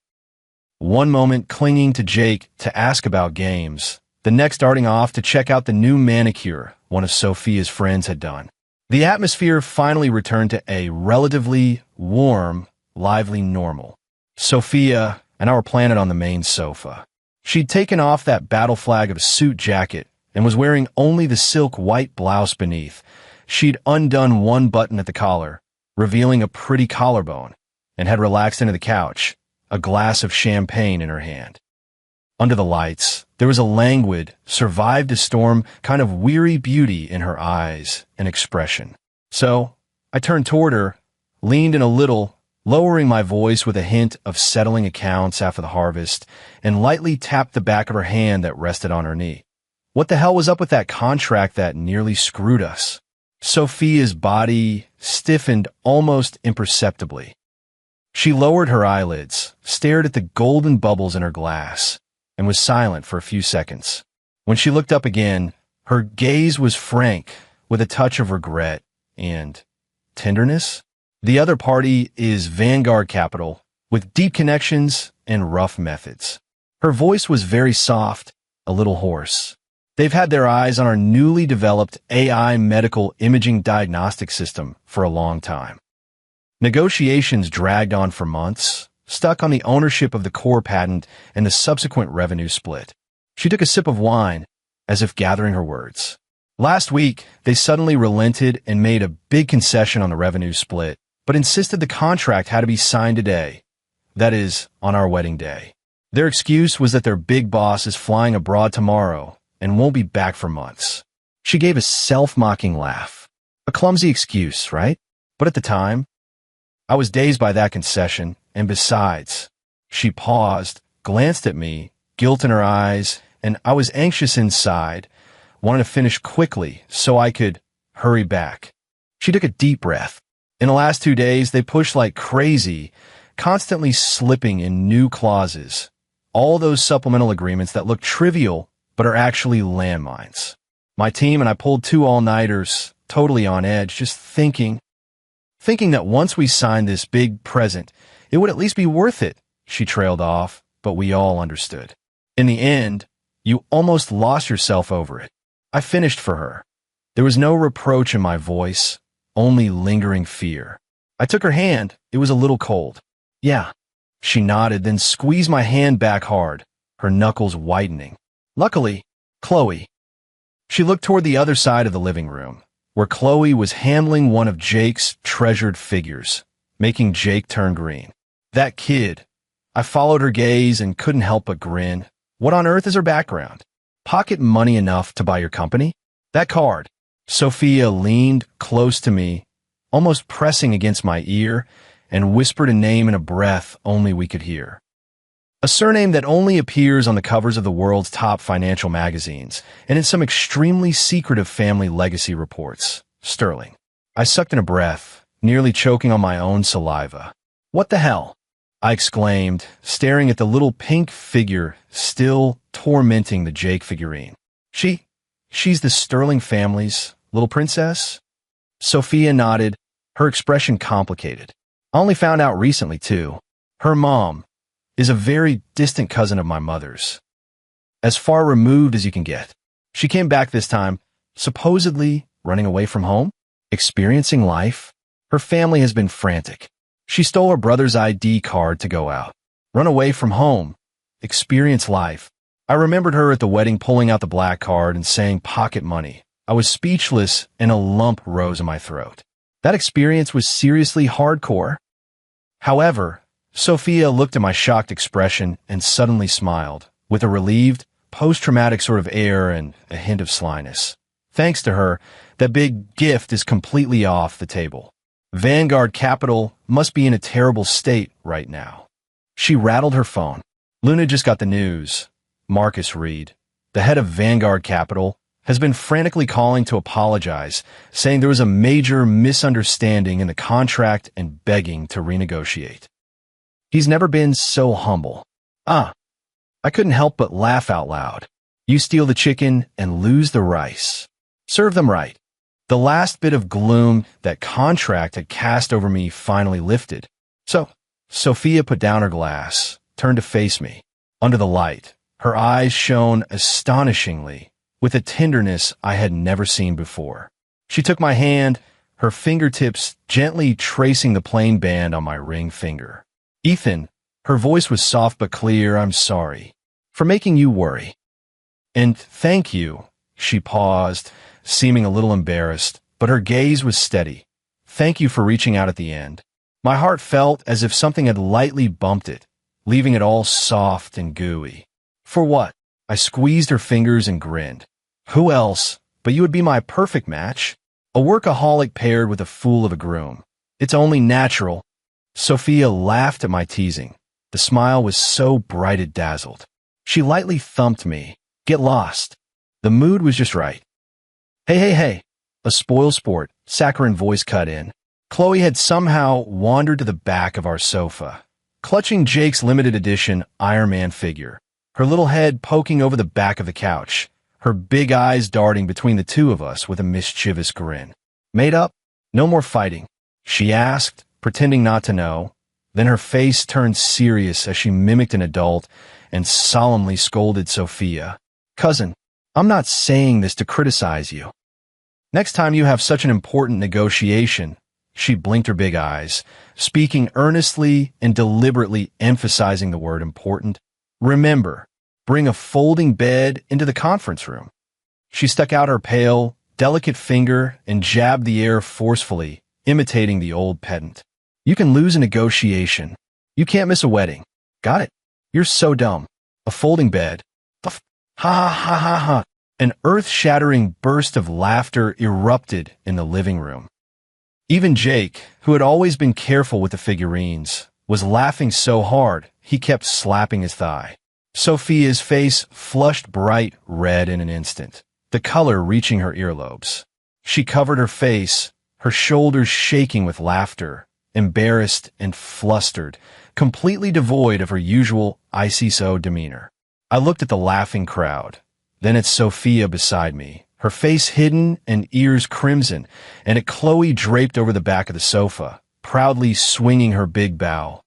One moment clinging to Jake to ask about games, the next darting off to check out the new manicure one of Sophia's friends had done. The atmosphere finally returned to a relatively warm, lively normal. Sophia and I were planted on the main sofa. She'd taken off that battle flag of a suit jacket and was wearing only the silk white blouse beneath. She'd undone one button at the collar, revealing a pretty collarbone, and had relaxed into the couch, a glass of champagne in her hand. Under the lights, there was a languid, survived a storm kind of weary beauty in her eyes and expression. So, I turned toward her, leaned in a little, lowering my voice with a hint of settling accounts after the harvest, and lightly tapped the back of her hand that rested on her knee. What the hell was up with that contract that nearly screwed us? Sophia's body stiffened almost imperceptibly. She lowered her eyelids, stared at the golden bubbles in her glass, and was silent for a few seconds. When she looked up again, her gaze was frank, with a touch of regret and tenderness. The other party is Vanguard Capital, with deep connections and rough methods. Her voice was very soft, a little hoarse. They've had their eyes on our newly developed AI medical imaging diagnostic system for a long time. Negotiations dragged on for months, stuck on the ownership of the core patent and the subsequent revenue split. She took a sip of wine, as if gathering her words. Last week, they suddenly relented and made a big concession on the revenue split, but insisted the contract had to be signed today. That is, on our wedding day. Their excuse was that their big boss is flying abroad tomorrow and won't be back for months. She gave a self-mocking laugh. A clumsy excuse, right? But at the time, I was dazed by that concession, and besides, she paused, glanced at me, guilt in her eyes, and I was anxious inside, wanted to finish quickly so I could hurry back. She took a deep breath. In the last 2 days, they pushed like crazy, constantly slipping in new clauses. All those supplemental agreements that look trivial but are actually landmines. My team and I pulled 2 all-nighters, totally on edge, just thinking that once we signed this big present, it would at least be worth it. She trailed off, but we all understood. In the end, you almost lost yourself over it. I finished for her. There was no reproach in my voice, only lingering fear. I took her hand. It was a little cold. Yeah. She nodded, then squeezed my hand back hard, her knuckles whitening. Luckily, Chloe. She looked toward the other side of the living room, where Chloe was handling one of Jake's treasured figures, making Jake turn green. That kid. I followed her gaze and couldn't help but grin. What on earth is her background? Pocket money enough to buy your company? That card. Sophia leaned close to me, almost pressing against my ear, and whispered a name in a breath only we could hear. A surname that only appears on the covers of the world's top financial magazines and in some extremely secretive family legacy reports. Sterling. I sucked in a breath, nearly choking on my own saliva. What the hell? I exclaimed, staring at the little pink figure still tormenting the Jake figurine. She's the Sterling family's little princess? Sophia nodded, her expression complicated. I only found out recently, too. Her mom is a very distant cousin of my mother's. As far removed as you can get. She came back this time, supposedly running away from home, experiencing life. Her family has been frantic. She stole her brother's ID card to go out. run away from home, experience life. I remembered her at the wedding pulling out the black card and saying pocket money. I was speechless and a lump rose in my throat. That experience was seriously hardcore. However, Sophia looked at my shocked expression and suddenly smiled, with a relieved, post-traumatic sort of air and a hint of slyness. Thanks to her, that big gift is completely off the table. Vanguard Capital must be in a terrible state right now. She rattled her phone. Luna just got the news. Marcus Reed, the head of Vanguard Capital, has been frantically calling to apologize, saying there was a major misunderstanding in the contract and begging to renegotiate. He's never been so humble. I couldn't help but laugh out loud. You steal the chicken and lose the rice. Serve them right. The last bit of gloom that contract had cast over me finally lifted. So, Sophia put down her glass, turned to face me. Under the light, her eyes shone astonishingly, with a tenderness I had never seen before. She took my hand, her fingertips gently tracing the plain band on my ring finger. Ethan, her voice was soft but clear, I'm sorry for making you worry. And thank you, she paused, seeming a little embarrassed, but her gaze was steady. Thank you for reaching out at the end. My heart felt as if something had lightly bumped it, leaving it all soft and gooey. For what? I squeezed her fingers and grinned. Who else? But you would be my perfect match. A workaholic paired with a fool of a groom. It's only natural. Sophia laughed at my teasing. The smile was so bright it dazzled. She lightly thumped me. Get lost. The mood was just right. Hey. A spoilsport, saccharine voice cut in. Chloe had somehow wandered to the back of our sofa, clutching Jake's limited edition Iron Man figure, her little head poking over the back of the couch, her big eyes darting between the two of us with a mischievous grin. Made up? No more fighting? She asked, pretending not to know. Then her face turned serious as she mimicked an adult and solemnly scolded Sophia. Cousin, I'm not saying this to criticize you. Next time you have such an important negotiation, she blinked her big eyes, speaking earnestly and deliberately emphasizing the word important. Remember, bring a folding bed into the conference room. She stuck out her pale, delicate finger and jabbed the air forcefully, imitating the old pedant. You can lose a negotiation. You can't miss a wedding. Got it? You're so dumb. A folding bed. Ha ha ha ha ha. An earth-shattering burst of laughter erupted in the living room. Even Jake, who had always been careful with the figurines, was laughing so hard he kept slapping his thigh. Sophia's face flushed bright red in an instant, the color reaching her earlobes. She covered her face, her shoulders shaking with laughter, embarrassed and flustered, completely devoid of her usual "I-see-so" demeanor. I looked at the laughing crowd, then at Sophia beside me, her face hidden and ears crimson, and at Chloe draped over the back of the sofa, proudly swinging her big bow.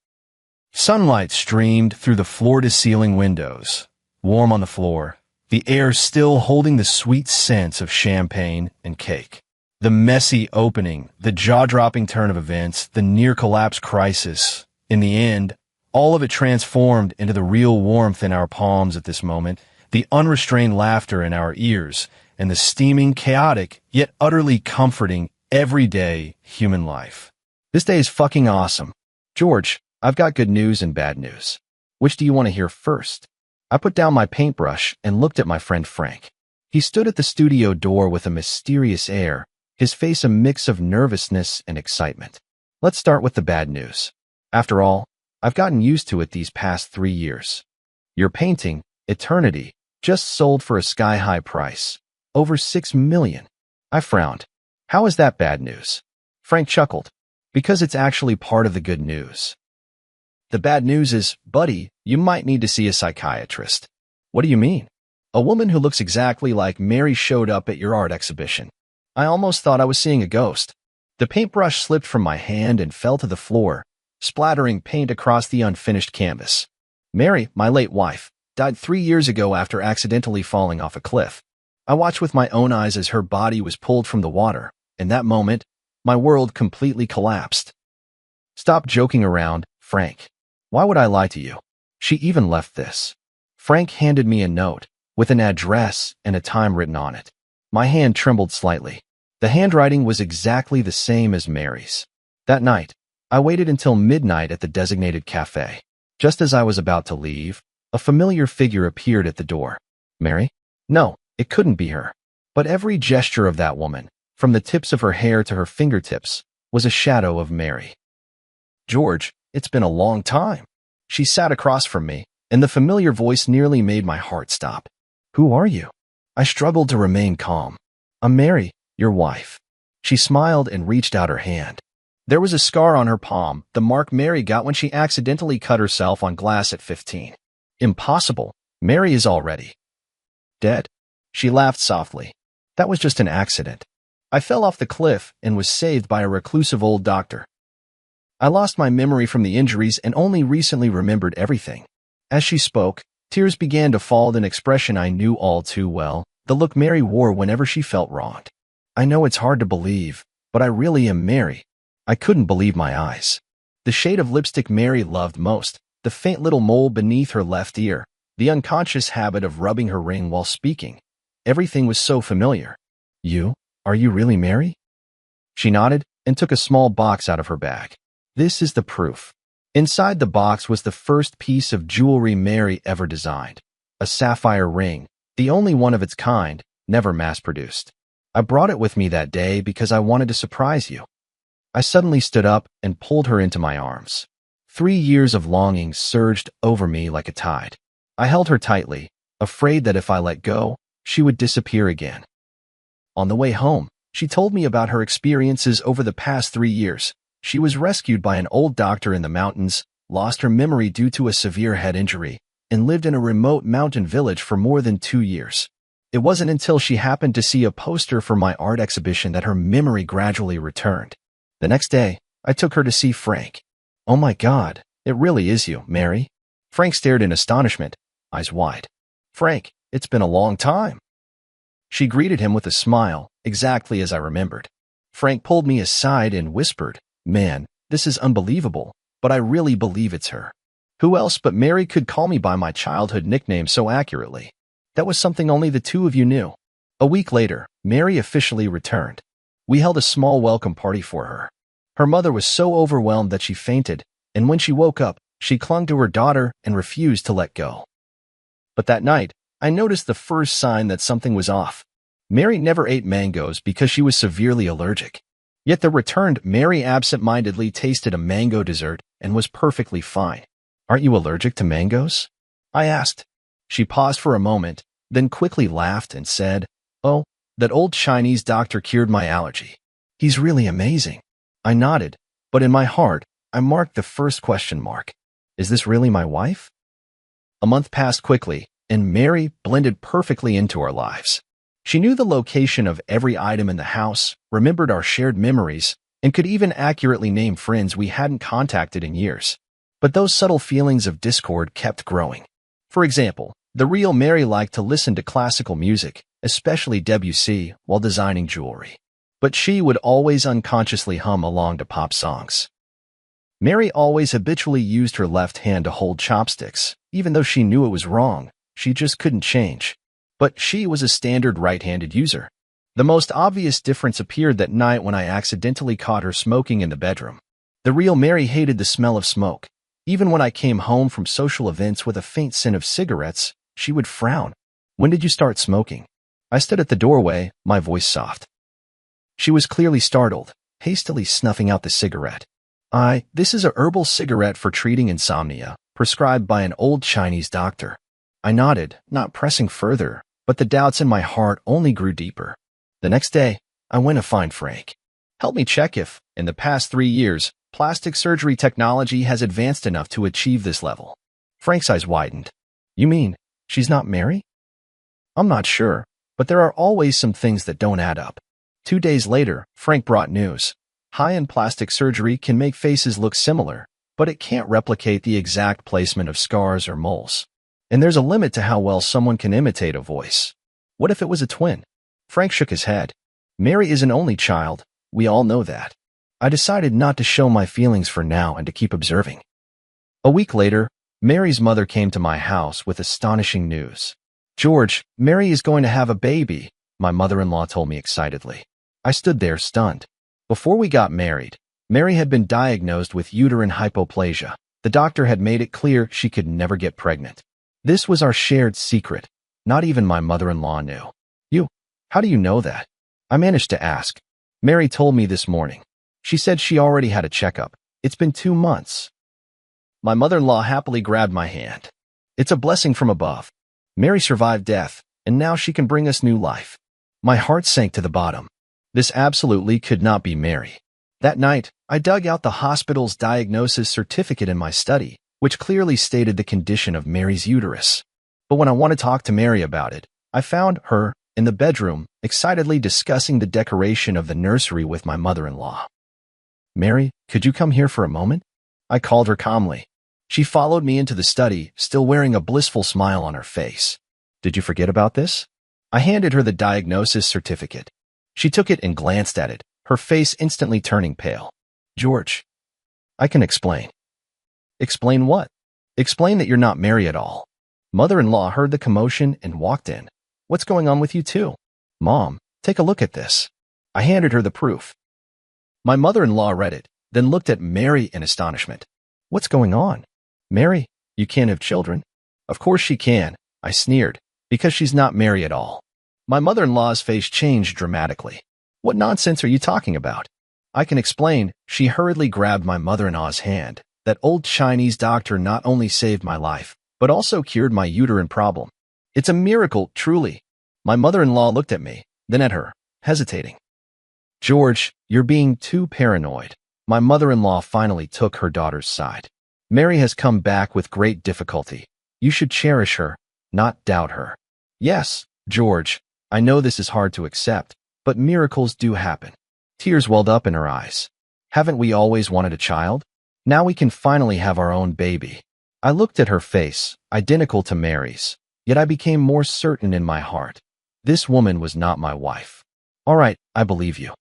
Sunlight streamed through the floor-to-ceiling windows, warm on the floor, the air still holding the sweet scents of champagne and cake. The messy opening, the jaw-dropping turn of events, the near-collapse crisis. In the end, all of it transformed into the real warmth in our palms at this moment, the unrestrained laughter in our ears, and the steaming, chaotic, yet utterly comforting, everyday human life. This day is fucking awesome. George, I've got good news and bad news. Which do you want to hear first? I put down my paintbrush and looked at my friend Frank. He stood at the studio door with a mysterious air, his face a mix of nervousness and excitement. Let's start with the bad news. After all, I've gotten used to it these past 3 years. Your painting, Eternity, just sold for a sky-high price. Over $6 million. I frowned. How is that bad news? Frank chuckled. Because it's actually part of the good news. The bad news is, buddy, you might need to see a psychiatrist. What do you mean? A woman who looks exactly like Mary showed up at your art exhibition. I almost thought I was seeing a ghost. The paintbrush slipped from my hand and fell to the floor, splattering paint across the unfinished canvas. Mary, my late wife, died 3 years ago after accidentally falling off a cliff. I watched with my own eyes as her body was pulled from the water. In that moment, my world completely collapsed. Stop joking around, Frank. Why would I lie to you? She even left this. Frank handed me a note with an address and a time written on it. My hand trembled slightly. The handwriting was exactly the same as Mary's. That night, I waited until midnight at the designated cafe. Just as I was about to leave, a familiar figure appeared at the door. Mary? No, it couldn't be her. But every gesture of that woman, from the tips of her hair to her fingertips, was a shadow of Mary. George, it's been a long time. She sat across from me, and the familiar voice nearly made my heart stop. Who are you? I struggled to remain calm. I'm Mary, your wife. She smiled and reached out her hand. There was a scar on her palm, the mark Mary got when she accidentally cut herself on glass at 15. Impossible. Mary is already dead. She laughed softly. That was just an accident. I fell off the cliff and was saved by a reclusive old doctor. I lost my memory from the injuries and only recently remembered everything. As she spoke, tears began to fall with an expression I knew all too well, the look Mary wore whenever she felt wronged. I know it's hard to believe, but I really am Mary. I couldn't believe my eyes. The shade of lipstick Mary loved most, the faint little mole beneath her left ear, the unconscious habit of rubbing her ring while speaking. Everything was so familiar. Are you really Mary? She nodded and took a small box out of her bag. This is the proof. Inside the box was the first piece of jewelry Mary ever designed. A sapphire ring, the only one of its kind, never mass-produced. I brought it with me that day because I wanted to surprise you. I suddenly stood up and pulled her into my arms. 3 years of longing surged over me like a tide. I held her tightly, afraid that if I let go, she would disappear again. On the way home, she told me about her experiences over the past 3 years. She was rescued by an old doctor in the mountains, lost her memory due to a severe head injury, and lived in a remote mountain village for more than 2 years. It wasn't until she happened to see a poster for my art exhibition that her memory gradually returned. The next day, I took her to see Frank. Oh my God, it really is you, Mary. Frank stared in astonishment, eyes wide. Frank, it's been a long time. She greeted him with a smile, exactly as I remembered. Frank pulled me aside and whispered, Man, this is unbelievable, but I really believe it's her. Who else but Mary could call me by my childhood nickname so accurately? That was something only the two of you knew. A week later, Mary officially returned. We held a small welcome party for her. Her mother was so overwhelmed that she fainted, and when she woke up, she clung to her daughter and refused to let go. But that night, I noticed the first sign that something was off. Mary never ate mangoes because she was severely allergic. Yet the returned Mary absent-mindedly tasted a mango dessert and was perfectly fine. Aren't you allergic to mangoes? I asked. She paused for a moment, then quickly laughed and said, Oh, that old Chinese doctor cured my allergy. He's really amazing. I nodded, but in my heart, I marked the first question mark. Is this really my wife? A month passed quickly, and Mary blended perfectly into our lives. She knew the location of every item in the house, remembered our shared memories, and could even accurately name friends we hadn't contacted in years. But those subtle feelings of discord kept growing. For example, the real Mary liked to listen to classical music, especially Debussy, while designing jewelry. But she would always unconsciously hum along to pop songs. Mary always habitually used her left hand to hold chopsticks, even though she knew it was wrong. She just couldn't change. But she was a standard right-handed user. The most obvious difference appeared that night when I accidentally caught her smoking in the bedroom. The real Mary hated the smell of smoke. Even when I came home from social events with a faint scent of cigarettes, she would frown. When did you start smoking? I stood at the doorway, my voice soft. She was clearly startled, hastily snuffing out the cigarette. This is a herbal cigarette for treating insomnia, prescribed by an old Chinese doctor. I nodded, not pressing further, but the doubts in my heart only grew deeper. The next day, I went to find Frank. Help me check if, in the past 3 years, plastic surgery technology has advanced enough to achieve this level. Frank's eyes widened. You mean, she's not Mary? I'm not sure, but there are always some things that don't add up. 2 days later, Frank brought news. High-end plastic surgery can make faces look similar, but it can't replicate the exact placement of scars or moles. And there's a limit to how well someone can imitate a voice. What if it was a twin? Frank shook his head. Mary is an only child. We all know that. I decided not to show my feelings for now and to keep observing. A week later, Mary's mother came to my house with astonishing news. "George, Mary is going to have a baby," my mother-in-law told me excitedly. I stood there stunned. Before we got married, Mary had been diagnosed with uterine hypoplasia. The doctor had made it clear she could never get pregnant. This was our shared secret. Not even my mother-in-law knew. How do you know that?" I managed to ask. "Mary told me this morning. She said she already had a checkup. It's been 2 months." My mother-in-law happily grabbed my hand. "It's a blessing from above. Mary survived death, and now she can bring us new life." My heart sank to the bottom. This absolutely could not be Mary. That night, I dug out the hospital's diagnosis certificate in my study, which clearly stated the condition of Mary's uterus. But when I wanted to talk to Mary about it, I found her in the bedroom, excitedly discussing the decoration of the nursery with my mother-in-law. "Mary, could you come here for a moment?" I called her calmly. She followed me into the study, still wearing a blissful smile on her face. "Did you forget about this?" I handed her the diagnosis certificate. She took it and glanced at it, her face instantly turning pale. "George, I can explain." "Explain what?" "Explain that you're not Mary at all." Mother-in-law heard the commotion and walked in. "What's going on with you two?" "Mom, take a look at this." I handed her the proof. My mother-in-law read it, then looked at Mary in astonishment. "What's going on?" "Mary, you can't have children." "Of course she can," I sneered, "because she's not Mary at all." My mother-in-law's face changed dramatically. "What nonsense are you talking about?" "I can explain." She hurriedly grabbed my mother-in-law's hand. "That old Chinese doctor not only saved my life, but also cured my uterine problem. It's a miracle, truly." My mother-in-law looked at me, then at her, hesitating. "George, you're being too paranoid." My mother-in-law finally took her daughter's side. "Mary has come back with great difficulty. You should cherish her, not doubt her." "Yes, George, I know this is hard to accept, but miracles do happen." Tears welled up in her eyes. "Haven't we always wanted a child? Now we can finally have our own baby." I looked at her face, identical to Mary's, yet I became more certain in my heart. This woman was not my wife. "All right, I believe you."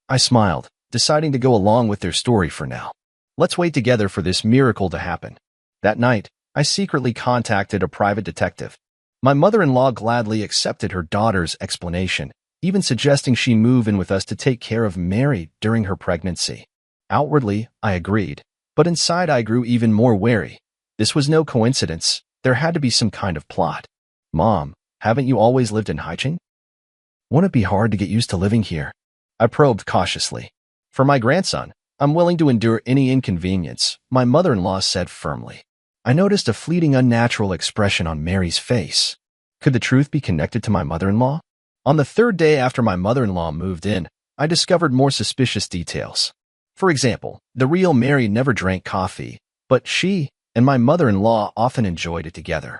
I smiled, deciding to go along with their story for now. Let's wait together for this miracle to happen. That night, I secretly contacted a private detective. My mother-in-law gladly accepted her daughter's explanation, even suggesting she move in with us to take care of Mary during her pregnancy. Outwardly, I agreed, but inside I grew even more wary. This was no coincidence. There had to be some kind of plot. "Mom, haven't you always lived in Haicheng? Won't it be hard to get used to living here?" I probed cautiously. "For my grandson, I'm willing to endure any inconvenience," my mother-in-law said firmly. I noticed a fleeting unnatural expression on Mary's face. Could the truth be connected to my mother-in-law? On the 3rd day after my mother-in-law moved in, I discovered more suspicious details. For example, the real Mary never drank coffee, but she and my mother-in-law often enjoyed it together.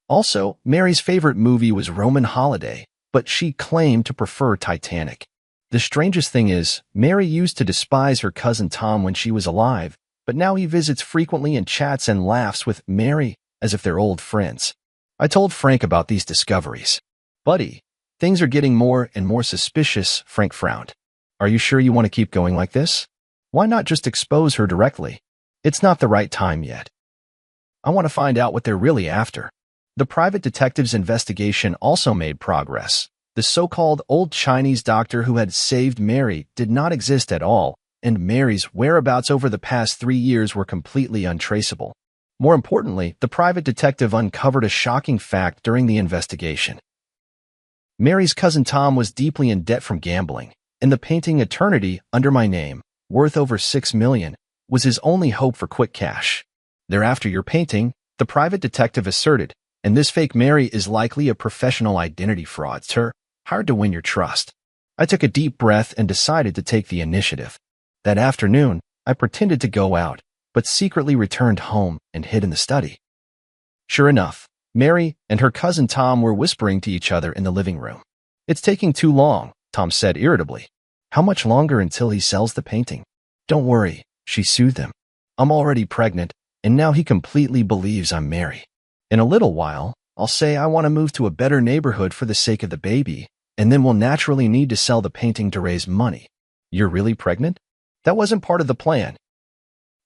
Also, Mary's favorite movie was Roman Holiday, but she claimed to prefer Titanic. The strangest thing is, Mary used to despise her cousin Tom when she was alive, but now he visits frequently and chats and laughs with Mary as if they're old friends. I told Frank about these discoveries. "Buddy, things are getting more and more suspicious," Frank frowned. "Are you sure you want to keep going like this? Why not just expose her directly?" "It's not the right time yet. I want to find out what they're really after." The private detective's investigation also made progress. The so-called old Chinese doctor who had saved Mary did not exist at all, and Mary's whereabouts over the past 3 years were completely untraceable. More importantly, the private detective uncovered a shocking fact during the investigation. Mary's cousin Tom was deeply in debt from gambling, and the painting Eternity under my name, worth over $6 million, was his only hope for quick cash. "They're after your painting," the private detective asserted, "and this fake Mary is likely a professional identity fraudster, hard to win your trust." I took a deep breath and decided to take the initiative. That afternoon, I pretended to go out, but secretly returned home and hid in the study. Sure enough, Mary and her cousin Tom were whispering to each other in the living room. "It's taking too long," Tom said irritably. "How much longer until he sells the painting?" "Don't worry," she soothed him. "I'm already pregnant, and now he completely believes I'm Mary. In a little while, I'll say I want to move to a better neighborhood for the sake of the baby, and then we'll naturally need to sell the painting to raise money." "You're really pregnant?" "That wasn't part of the plan.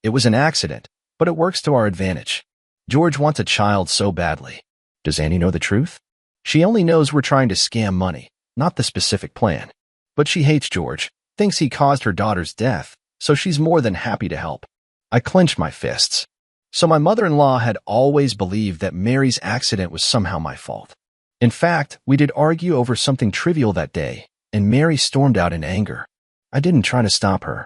It was an accident. but it works to our advantage. George wants a child so badly. Does Annie know the truth? She only knows we're trying to scam money, not the specific plan. But she hates George, thinks he caused her daughter's death, so she's more than happy to help. I clenched my fists. So my mother-in-law had always believed that Mary's accident was somehow my fault. In fact, we did argue over something trivial that day, and Mary stormed out in anger. I didn't try to stop her.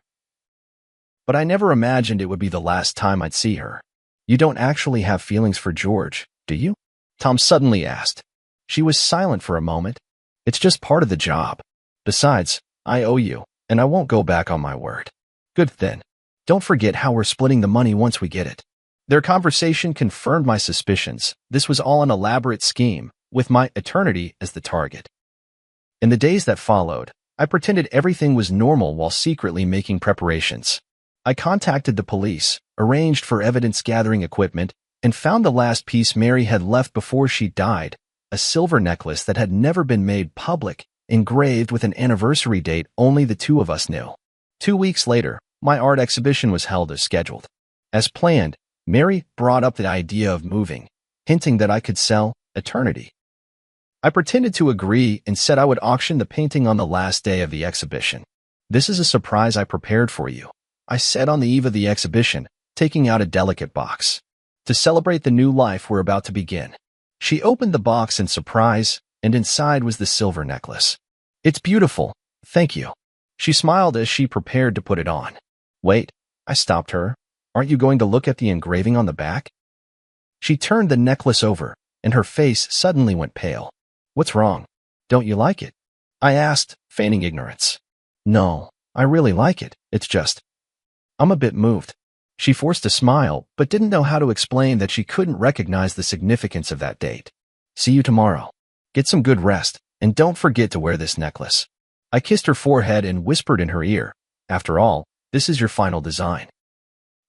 But I never imagined it would be the last time I'd see her. You don't actually have feelings for George, do you? Tom suddenly asked. She was silent for a moment. It's just part of the job. Besides, I owe you, and I won't go back on my word. Good then. Don't forget how we're splitting the money once we get it. Their conversation confirmed my suspicions. This was all an elaborate scheme, with my eternity as the target. In the days that followed, I pretended everything was normal while secretly making preparations. I contacted the police, arranged for evidence-gathering equipment, and found the last piece Mary had left before she died, a silver necklace that had never been made public, engraved with an anniversary date only the two of us knew. 2 weeks later, my art exhibition was held as scheduled. As planned, Mary brought up the idea of moving, hinting that I could sell eternity. I pretended to agree and said I would auction the painting on the last day of the exhibition. This is a surprise I prepared for you, I said on the eve of the exhibition, taking out a delicate box. To celebrate the new life we're about to begin. She opened the box in surprise, and inside was the silver necklace. It's beautiful, thank you. She smiled as she prepared to put it on. Wait, I stopped her. Aren't you going to look at the engraving on the back? She turned the necklace over, and her face suddenly went pale. What's wrong? Don't you like it? I asked, feigning ignorance. No, I really like it. It's just, I'm a bit moved. She forced a smile, but didn't know how to explain that she couldn't recognize the significance of that date. See you tomorrow. Get some good rest, and don't forget to wear this necklace. I kissed her forehead and whispered in her ear, after all, this is your final design.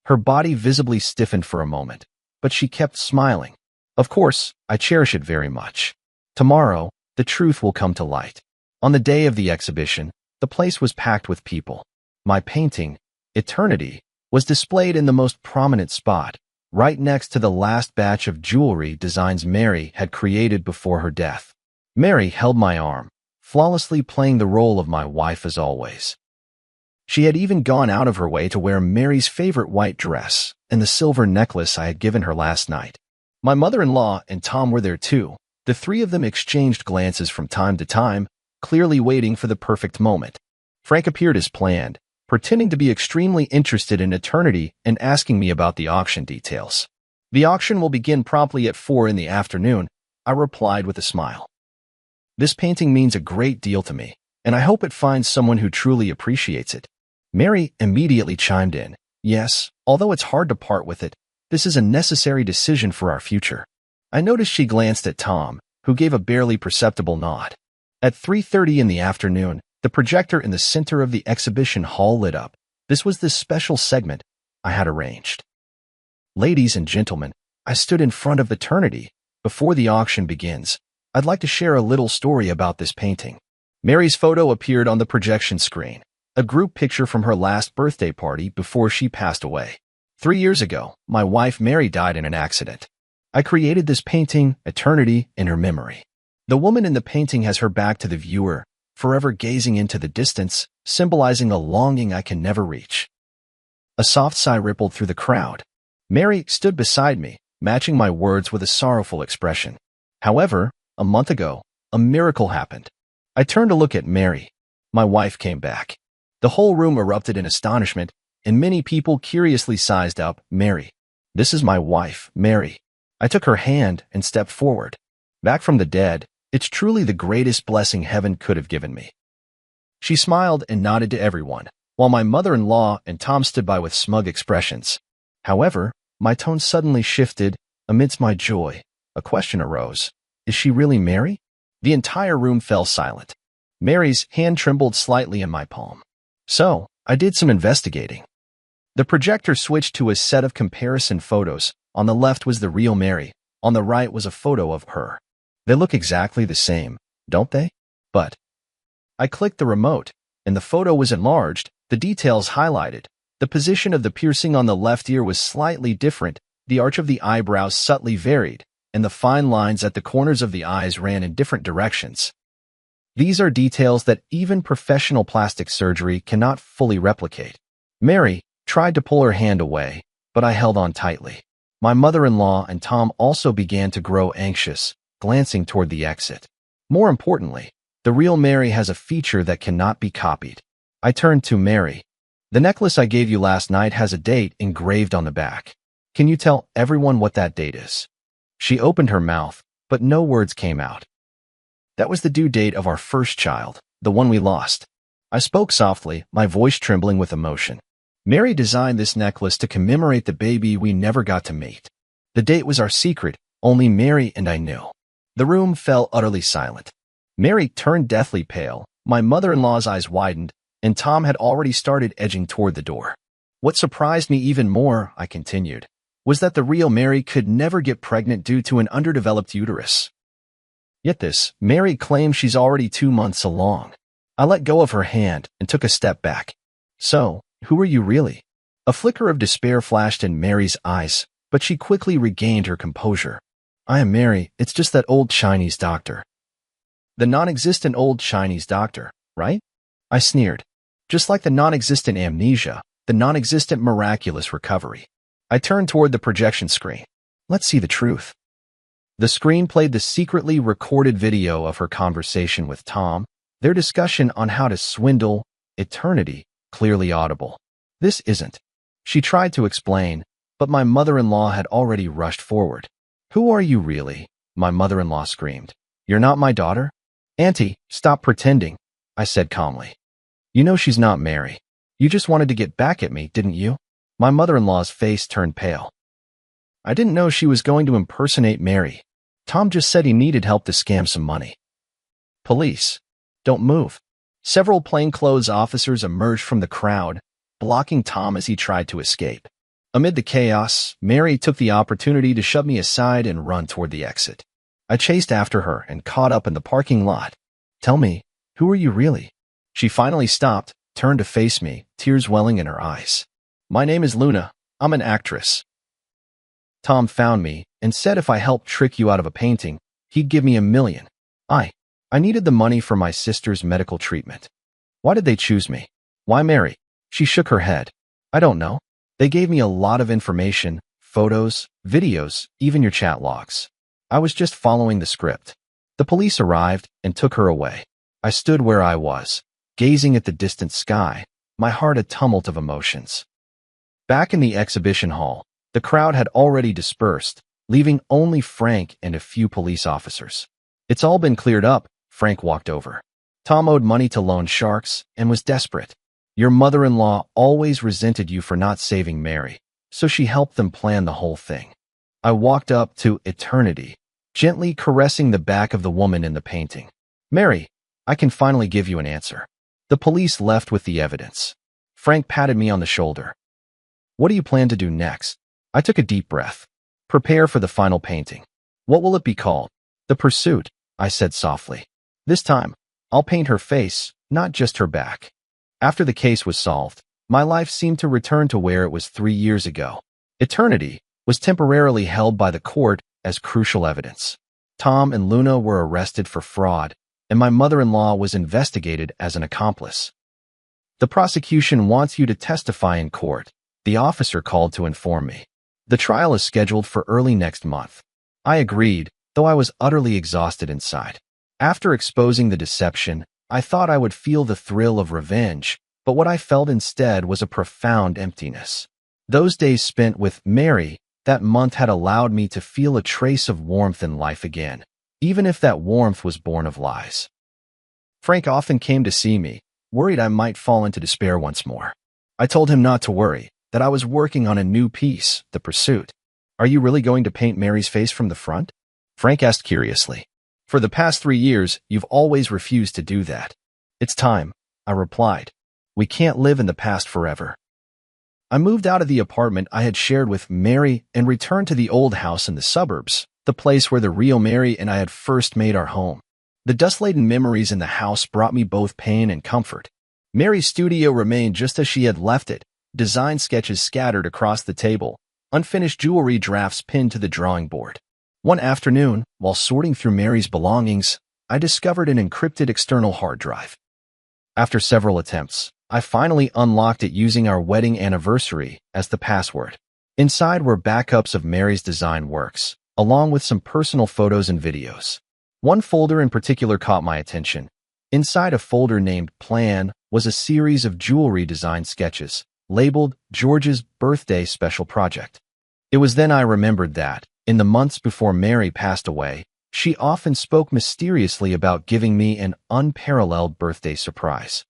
Her body visibly stiffened for a moment, but she kept smiling. Of course, I cherish it very much. Tomorrow, the truth will come to light. On the day of the exhibition, the place was packed with people. My painting, Eternity, was displayed in the most prominent spot, right next to the last batch of jewelry designs Mary had created before her death. Mary held my arm, flawlessly playing the role of my wife as always. She had even gone out of her way to wear Mary's favorite white dress and the silver necklace I had given her last night. My mother-in-law and Tom were there too. The three of them exchanged glances from time to time, clearly waiting for the perfect moment. Frank appeared as planned, pretending to be extremely interested in Eternity and asking me about the auction details. The auction will begin promptly at 4 in the afternoon, I replied with a smile. This painting means a great deal to me, and I hope it finds someone who truly appreciates it. Mary immediately chimed in. Yes, although it's hard to part with it, this is a necessary decision for our future. I noticed she glanced at Tom, who gave a barely perceptible nod. At 3:30 in the afternoon, the projector in the center of the exhibition hall lit up. This was the special segment I had arranged. Ladies and gentlemen, I stood in front of Eternity. Before the auction begins, I'd like to share a little story about this painting. Mary's photo appeared on the projection screen, a group picture from her last birthday party before she passed away. 3 years ago, my wife Mary died in an accident. I created this painting, Eternity, in her memory. The woman in the painting has her back to the viewer, forever gazing into the distance, symbolizing a longing I can never reach. A soft sigh rippled through the crowd. Mary stood beside me, matching my words with a sorrowful expression. However, a month ago, a miracle happened. I turned to look at Mary. My wife came back. The whole room erupted in astonishment, and many people curiously sized up, Mary. This is my wife, Mary. I took her hand and stepped forward. Back from the dead, it's truly the greatest blessing heaven could have given me. She smiled and nodded to everyone, while my mother-in-law and Tom stood by with smug expressions. However, my tone suddenly shifted. Amidst my joy, a question arose. Is she really Mary? The entire room fell silent. Mary's hand trembled slightly in my palm. So, I did some investigating. The projector switched to a set of comparison photos. On the left was the real Mary. On the right was a photo of her. They look exactly the same, don't they? But I clicked the remote, and the photo was enlarged, the details highlighted. The position of the piercing on the left ear was slightly different, the arch of the eyebrows subtly varied, and the fine lines at the corners of the eyes ran in different directions. These are details that even professional plastic surgery cannot fully replicate. Mary tried to pull her hand away, but I held on tightly. My mother-in-law and Tom also began to grow anxious, glancing toward the exit. More importantly, the real Mary has a feature that cannot be copied. I turned to Mary. The necklace I gave you last night has a date engraved on the back. Can you tell everyone what that date is? She opened her mouth, but no words came out. That was the due date of our first child, the one we lost. I spoke softly, my voice trembling with emotion. Mary designed this necklace to commemorate the baby we never got to meet. The date was our secret, only Mary and I knew. The room fell utterly silent. Mary turned deathly pale, my mother-in-law's eyes widened, and Tom had already started edging toward the door. What surprised me even more, I continued, was that the real Mary could never get pregnant due to an underdeveloped uterus. Yet this, Mary claims she's already 2 months along. I let go of her hand and took a step back. So, who are you really? A flicker of despair flashed in Mary's eyes, but she quickly regained her composure. I am Mary, it's just that old Chinese doctor. The non-existent old Chinese doctor, right? I sneered. Just like the non-existent amnesia, the non-existent miraculous recovery. I turned toward the projection screen. Let's see the truth. The screen played the secretly recorded video of her conversation with Tom, their discussion on how to swindle eternity, clearly audible. This isn't. She tried to explain, but my mother-in-law had already rushed forward. Who are you really? My mother-in-law screamed. You're not my daughter? Auntie, stop pretending, I said calmly. You know she's not Mary. You just wanted to get back at me, didn't you? My mother-in-law's face turned pale. I didn't know she was going to impersonate Mary. Tom just said he needed help to scam some money. Police. Don't move. Several plainclothes officers emerged from the crowd, blocking Tom as he tried to escape. Amid the chaos, Mary took the opportunity to shove me aside and run toward the exit. I chased after her and caught up in the parking lot. Tell me, who are you really? She finally stopped, turned to face me, tears welling in her eyes. My name is Luna. I'm an actress. Tom found me and said if I helped trick you out of a painting, he'd give me $1 million. I needed the money for my sister's medical treatment. Why did they choose me? Why Mary? She shook her head. I don't know. They gave me a lot of information, photos, videos, even your chat logs. I was just following the script. The police arrived and took her away. I stood where I was, gazing at the distant sky, my heart a tumult of emotions. Back in the exhibition hall, the crowd had already dispersed, leaving only Frank and a few police officers. It's all been cleared up, Frank walked over. Tom owed money to loan sharks and was desperate. Your mother-in-law always resented you for not saving Mary, so she helped them plan the whole thing. I walked up to eternity, gently caressing the back of the woman in the painting. Mary, I can finally give you an answer. The police left with the evidence. Frank patted me on the shoulder. What do you plan to do next? I took a deep breath. Prepare for the final painting. What will it be called? The Pursuit, I said softly. This time, I'll paint her face, not just her back. After the case was solved, my life seemed to return to where it was 3 years ago. Eternity was temporarily held by the court as crucial evidence. Tom and Luna were arrested for fraud, and my mother-in-law was investigated as an accomplice. The prosecution wants you to testify in court, the officer called to inform me. The trial is scheduled for early next month. I agreed, though I was utterly exhausted inside. After exposing the deception, I thought I would feel the thrill of revenge, but what I felt instead was a profound emptiness. Those days spent with Mary that month had allowed me to feel a trace of warmth in life again, even if that warmth was born of lies. Frank often came to see me, worried I might fall into despair once more. I told him not to worry, that I was working on a new piece, The Pursuit. Are you really going to paint Mary's face from the front? Frank asked curiously. For the past 3 years, you've always refused to do that. It's time, I replied. We can't live in the past forever. I moved out of the apartment I had shared with Mary and returned to the old house in the suburbs, the place where the real Mary and I had first made our home. The dust-laden memories in the house brought me both pain and comfort. Mary's studio remained just as she had left it, design sketches scattered across the table, unfinished jewelry drafts pinned to the drawing board. One afternoon, while sorting through Mary's belongings, I discovered an encrypted external hard drive. After several attempts, I finally unlocked it using our wedding anniversary as the password. Inside were backups of Mary's design works, along with some personal photos and videos. One folder in particular caught my attention. Inside a folder named Plan was a series of jewelry design sketches, labeled George's Birthday Special Project. It was then I remembered that, in the months before Mary passed away, she often spoke mysteriously about giving me an unparalleled birthday surprise.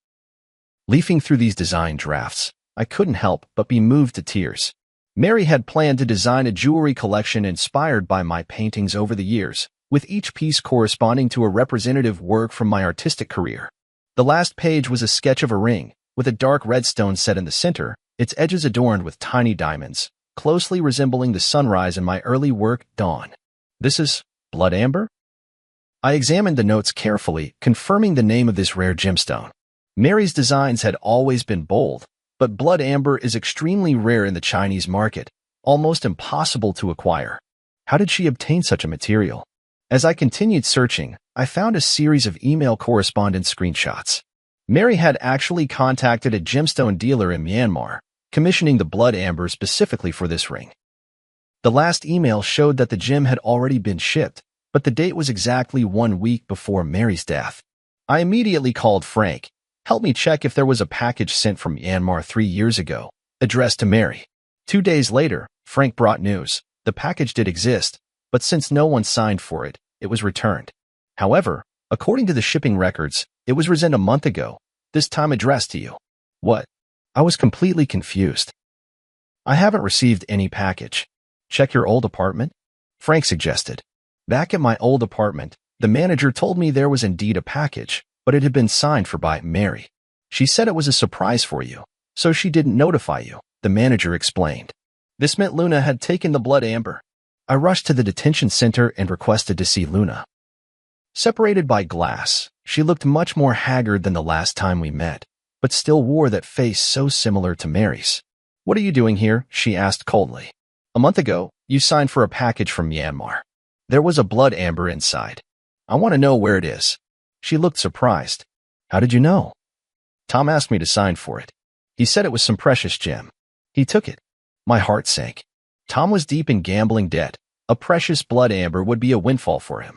Leafing through these design drafts, I couldn't help but be moved to tears. Mary had planned to design a jewelry collection inspired by my paintings over the years, with each piece corresponding to a representative work from my artistic career. The last page was a sketch of a ring, with a dark red stone set in the center, its edges adorned with tiny diamonds, closely resembling the sunrise in my early work, Dawn. This is blood amber? I examined the notes carefully, confirming the name of this rare gemstone. Mary's designs had always been bold, but blood amber is extremely rare in the Chinese market, almost impossible to acquire. How did she obtain such a material? As I continued searching, I found a series of email correspondence screenshots. Mary had actually contacted a gemstone dealer in Myanmar, commissioning the blood amber specifically for this ring. The last email showed that the gem had already been shipped, but the date was exactly 1 week before Mary's death. I immediately called Frank. Help me check if there was a package sent from Myanmar 3 years ago, addressed to Mary. 2 days later, Frank brought news. The package did exist, but since no one signed for it, it was returned. However, according to the shipping records, it was resent a month ago, this time addressed to you. What? I was completely confused. I haven't received any package. Check your old apartment? Frank suggested. Back at my old apartment, the manager told me there was indeed a package, but it had been signed for by Mary. She said it was a surprise for you, so she didn't notify you, the manager explained. This meant Luna had taken the blood amber. I rushed to the detention center and requested to see Luna. Separated by glass, she looked much more haggard than the last time we met, but still wore that face so similar to Mary's. What are you doing here? She asked coldly. A month ago, you signed for a package from Myanmar. There was a blood amber inside. I want to know where it is. She looked surprised. How did you know? Tom asked me to sign for it. He said it was some precious gem. He took it. My heart sank. Tom was deep in gambling debt. A precious blood amber would be a windfall for him.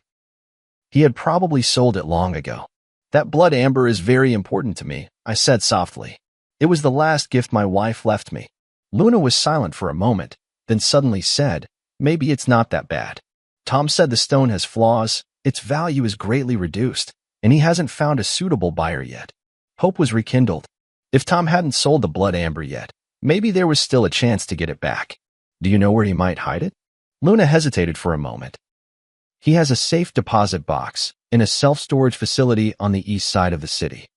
He had probably sold it long ago. That blood amber is very important to me, I said softly. It was the last gift my wife left me. Luna was silent for a moment, then suddenly said, maybe it's not that bad. Tom said the stone has flaws, its value is greatly reduced, and he hasn't found a suitable buyer yet. Hope was rekindled. If Tom hadn't sold the blood amber yet, maybe there was still a chance to get it back. Do you know where he might hide it? Luna hesitated for a moment. He has a safe deposit box in a self-storage facility on the east side of the city.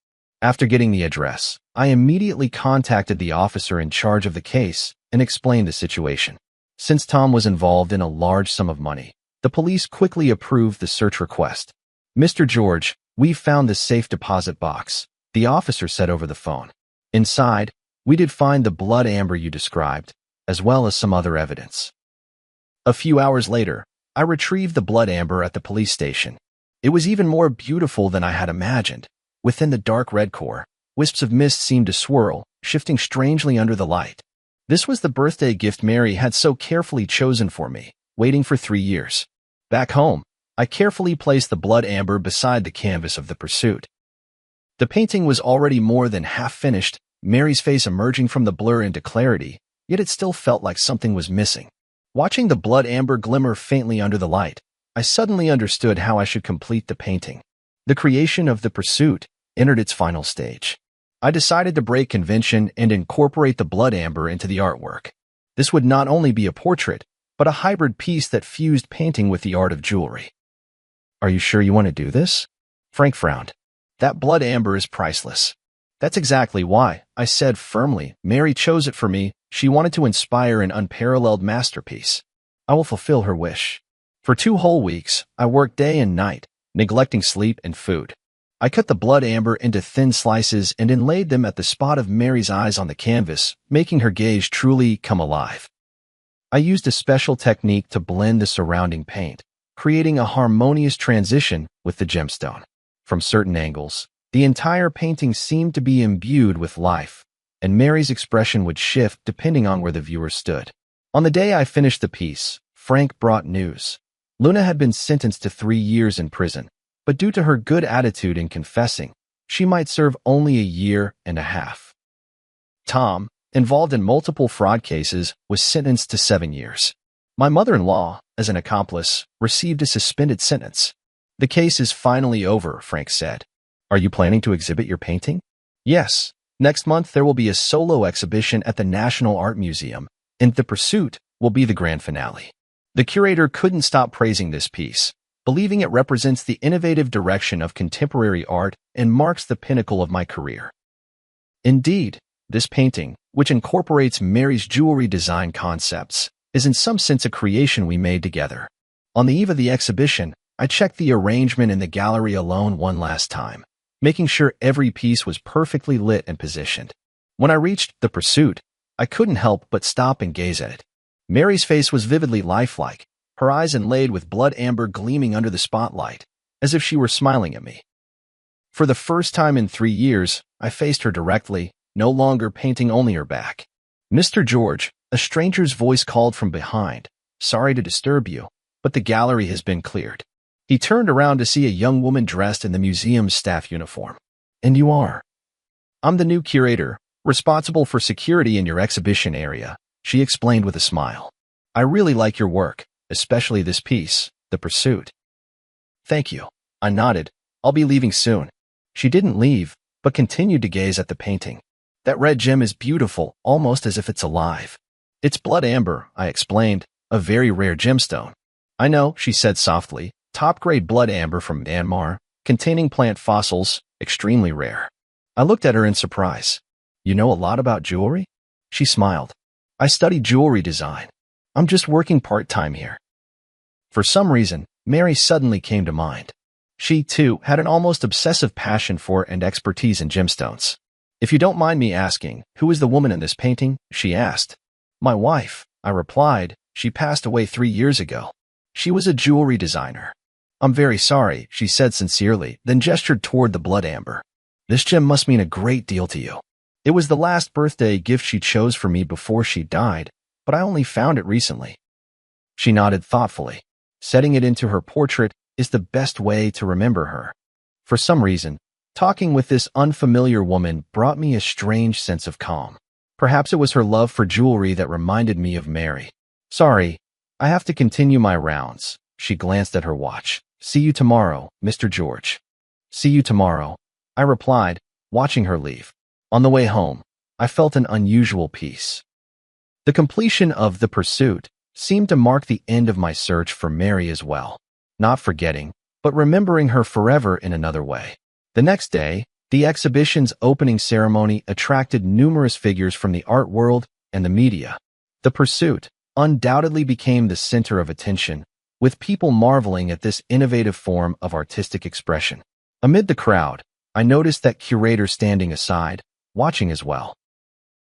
After getting the address, I immediately contacted the officer in charge of the case and explained the situation. Since Tom was involved in a large sum of money, the police quickly approved the search request. Mr. George, we've found the safe deposit box, the officer said over the phone. Inside, we did find the blood amber you described, as well as some other evidence. A few hours later, I retrieved the blood amber at the police station. It was even more beautiful than I had imagined. Within the dark red core, wisps of mist seemed to swirl, shifting strangely under the light. This was the birthday gift Mary had so carefully chosen for me, waiting for 3 years. Back home, I carefully placed the blood amber beside the canvas of the pursuit. The painting was already more than half finished, Mary's face emerging from the blur into clarity, yet it still felt like something was missing. Watching the blood amber glimmer faintly under the light, I suddenly understood how I should complete the painting. The creation of the pursuit entered its final stage. I decided to break convention and incorporate the blood amber into the artwork. This would not only be a portrait, but a hybrid piece that fused painting with the art of jewelry. Are you sure you want to do this? Frank frowned. That blood amber is priceless. That's exactly why, I said firmly. Mary chose it for me. She wanted to inspire an unparalleled masterpiece. I will fulfill her wish. For 2 whole weeks, I worked day and night, neglecting sleep and food. I cut the blood amber into thin slices and inlaid them at the spot of Mary's eyes on the canvas, making her gaze truly come alive. I used a special technique to blend the surrounding paint, creating a harmonious transition with the gemstone. From certain angles, the entire painting seemed to be imbued with life, and Mary's expression would shift depending on where the viewer stood. On the day I finished the piece, Frank brought news. Luna had been sentenced to 3 years in prison, but due to her good attitude in confessing, she might serve only a year and a half. Tom, involved in multiple fraud cases, was sentenced to 7 years. My mother-in-law, as an accomplice, received a suspended sentence. The case is finally over, Frank said. Are you planning to exhibit your painting? Yes. Next month there will be a solo exhibition at the National Art Museum, and The Pursuit will be the grand finale. The curator couldn't stop praising this piece, believing it represents the innovative direction of contemporary art and marks the pinnacle of my career. Indeed, this painting, which incorporates Mary's jewelry design concepts, is in some sense a creation we made together. On the eve of the exhibition, I checked the arrangement in the gallery alone one last time, making sure every piece was perfectly lit and positioned. When I reached The Pursuit, I couldn't help but stop and gaze at it. Mary's face was vividly lifelike, her eyes inlaid with blood amber gleaming under the spotlight, as if she were smiling at me. For the first time in 3 years, I faced her directly, no longer painting only her back. Mr. George, a stranger's voice called from behind. Sorry to disturb you, but the gallery has been cleared. He turned around to see a young woman dressed in the museum's staff uniform. And you are? I'm the new curator, responsible for security in your exhibition area, she explained with a smile. I really like your work, especially this piece, The Pursuit. Thank you. I nodded. I'll be leaving soon. She didn't leave, but continued to gaze at the painting. That red gem is beautiful, almost as if it's alive. It's blood amber, I explained, a very rare gemstone. I know, she said softly. Top-grade blood amber from Myanmar, containing plant fossils, extremely rare. I looked at her in surprise. You know a lot about jewelry? She smiled. I study jewelry design. I'm just working part-time here. For some reason, Mary suddenly came to mind. She, too, had an almost obsessive passion for and expertise in gemstones. If you don't mind me asking, who is the woman in this painting? She asked. My wife, I replied. She passed away 3 years ago. She was a jewelry designer. I'm very sorry, she said sincerely, then gestured toward the blood amber. This gem must mean a great deal to you. It was the last birthday gift she chose for me before she died, but I only found it recently. She nodded thoughtfully. Setting it into her portrait is the best way to remember her. For some reason, talking with this unfamiliar woman brought me a strange sense of calm. Perhaps it was her love for jewelry that reminded me of Mary. Sorry, I have to continue my rounds. She glanced at her watch. See you tomorrow, Mr. George. See you tomorrow, I replied, watching her leave. On the way home, I felt an unusual peace. The completion of The Pursuit seemed to mark the end of my search for Mary as well. Not forgetting, but remembering her forever in another way. The next day, the exhibition's opening ceremony attracted numerous figures from the art world and the media. The Pursuit undoubtedly became the center of attention, with people marveling at this innovative form of artistic expression. Amid the crowd, I noticed that curator standing aside, watching as well.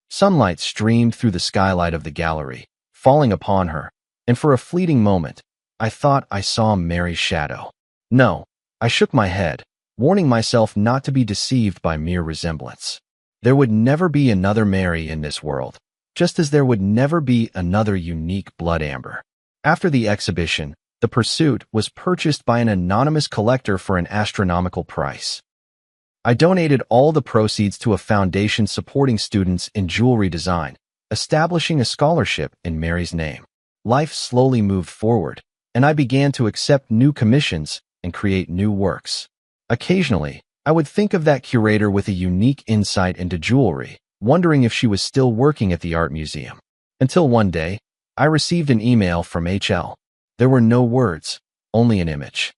Sunlight streamed through the skylight of the gallery, falling upon her, and for a fleeting moment, I thought I saw Mary's shadow. No, I shook my head, warning myself not to be deceived by mere resemblance. There would never be another Mary in this world, just as there would never be another unique blood amber. After the exhibition, The Pursuit was purchased by an anonymous collector for an astronomical price. I donated all the proceeds to a foundation supporting students in jewelry design, establishing a scholarship in Mary's name. Life slowly moved forward, and I began to accept new commissions and create new works. Occasionally, I would think of that curator with a unique insight into jewelry, wondering if she was still working at the art museum. Until one day, I received an email from HL. There were no words, only an image.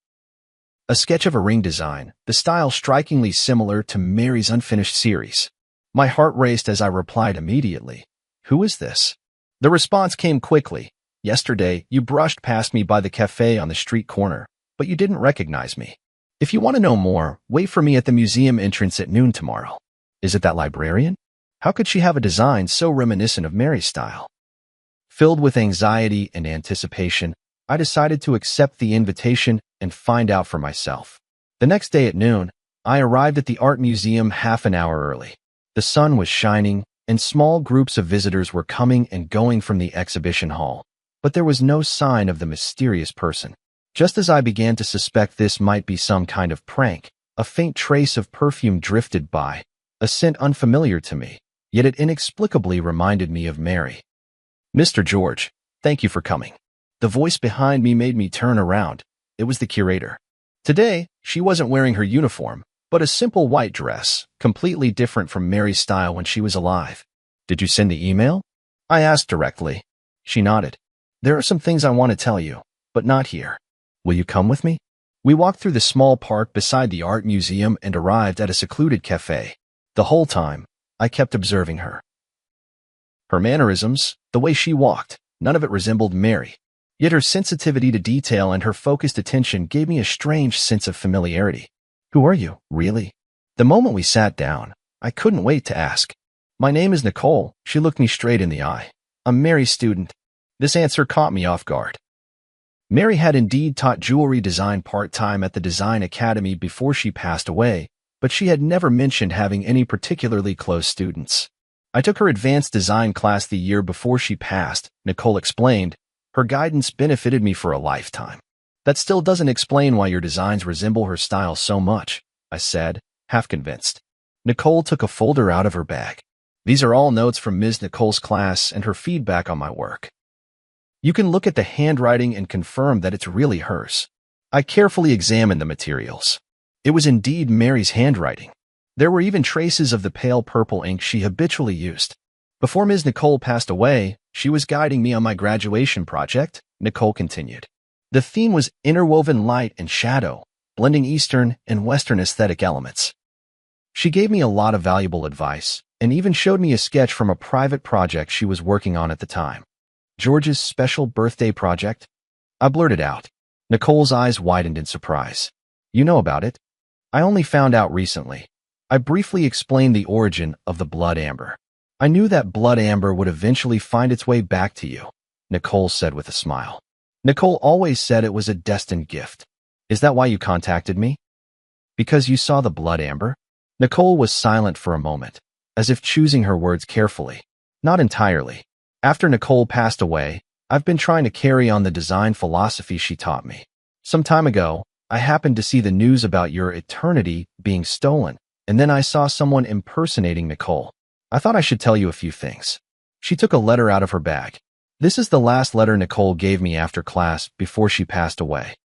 A sketch of a ring design, the style strikingly similar to Mary's unfinished series. My heart raced as I replied immediately. Who is this? The response came quickly. Yesterday, you brushed past me by the cafe on the street corner, but you didn't recognize me. If you want to know more, wait for me at the museum entrance at noon tomorrow. Is it that librarian? How could she have a design so reminiscent of Mary's style? Filled with anxiety and anticipation, I decided to accept the invitation and find out for myself. The next day at noon, I arrived at the art museum half an hour early. The sun was shining, and small groups of visitors were coming and going from the exhibition hall. But there was no sign of the mysterious person. Just as I began to suspect this might be some kind of prank, a faint trace of perfume drifted by, a scent unfamiliar to me, yet it inexplicably reminded me of Mary. "Mr. George, thank you for coming." The voice behind me made me turn around. It was the curator. Today, she wasn't wearing her uniform, but a simple white dress, completely different from Mary's style when she was alive. "Did you send the email?" I asked directly. She nodded. "There are some things I want to tell you, but not here. Will you come with me?" We walked through the small park beside the art museum and arrived at a secluded cafe. The whole time, I kept observing her. Her mannerisms, the way she walked, none of it resembled Mary. Yet her sensitivity to detail and her focused attention gave me a strange sense of familiarity. "Who are you, really?" The moment we sat down, I couldn't wait to ask. "My name is Nicole." She looked me straight in the eye. "I'm Mary's student." This answer caught me off guard. Mary had indeed taught jewelry design part-time at the Design Academy before she passed away, but she had never mentioned having any particularly close students. "I took her advanced design class the year before she passed," Nicole explained. "Her guidance benefited me for a lifetime." "That still doesn't explain why your designs resemble her style so much," I said, half convinced. Nicole took a folder out of her bag. "These are all notes from Ms. Nicole's class and her feedback on my work. You can look at the handwriting and confirm that it's really hers." I carefully examined the materials. It was indeed Mary's handwriting. There were even traces of the pale purple ink she habitually used. "Before Ms. Nicole passed away, she was guiding me on my graduation project," Nicole continued. "The theme was interwoven light and shadow, blending Eastern and Western aesthetic elements. She gave me a lot of valuable advice and even showed me a sketch from a private project she was working on at the time." "George's special birthday project?" I blurted out. Nicole's eyes widened in surprise. "You know about it?" "I only found out recently." I briefly explained the origin of the blood amber. "I knew that blood amber would eventually find its way back to you," Nicole said with a smile. "Nicole always said it was a destined gift. Is that why you contacted me? Because you saw the blood amber?" Nicole was silent for a moment, as if choosing her words carefully. "Not entirely. After Nicole passed away, I've been trying to carry on the design philosophy she taught me. Some time ago, I happened to see the news about your eternity being stolen, and then I saw someone impersonating Nicole. I thought I should tell you a few things." She took a letter out of her bag. "This is the last letter Nicole gave me after class before she passed away.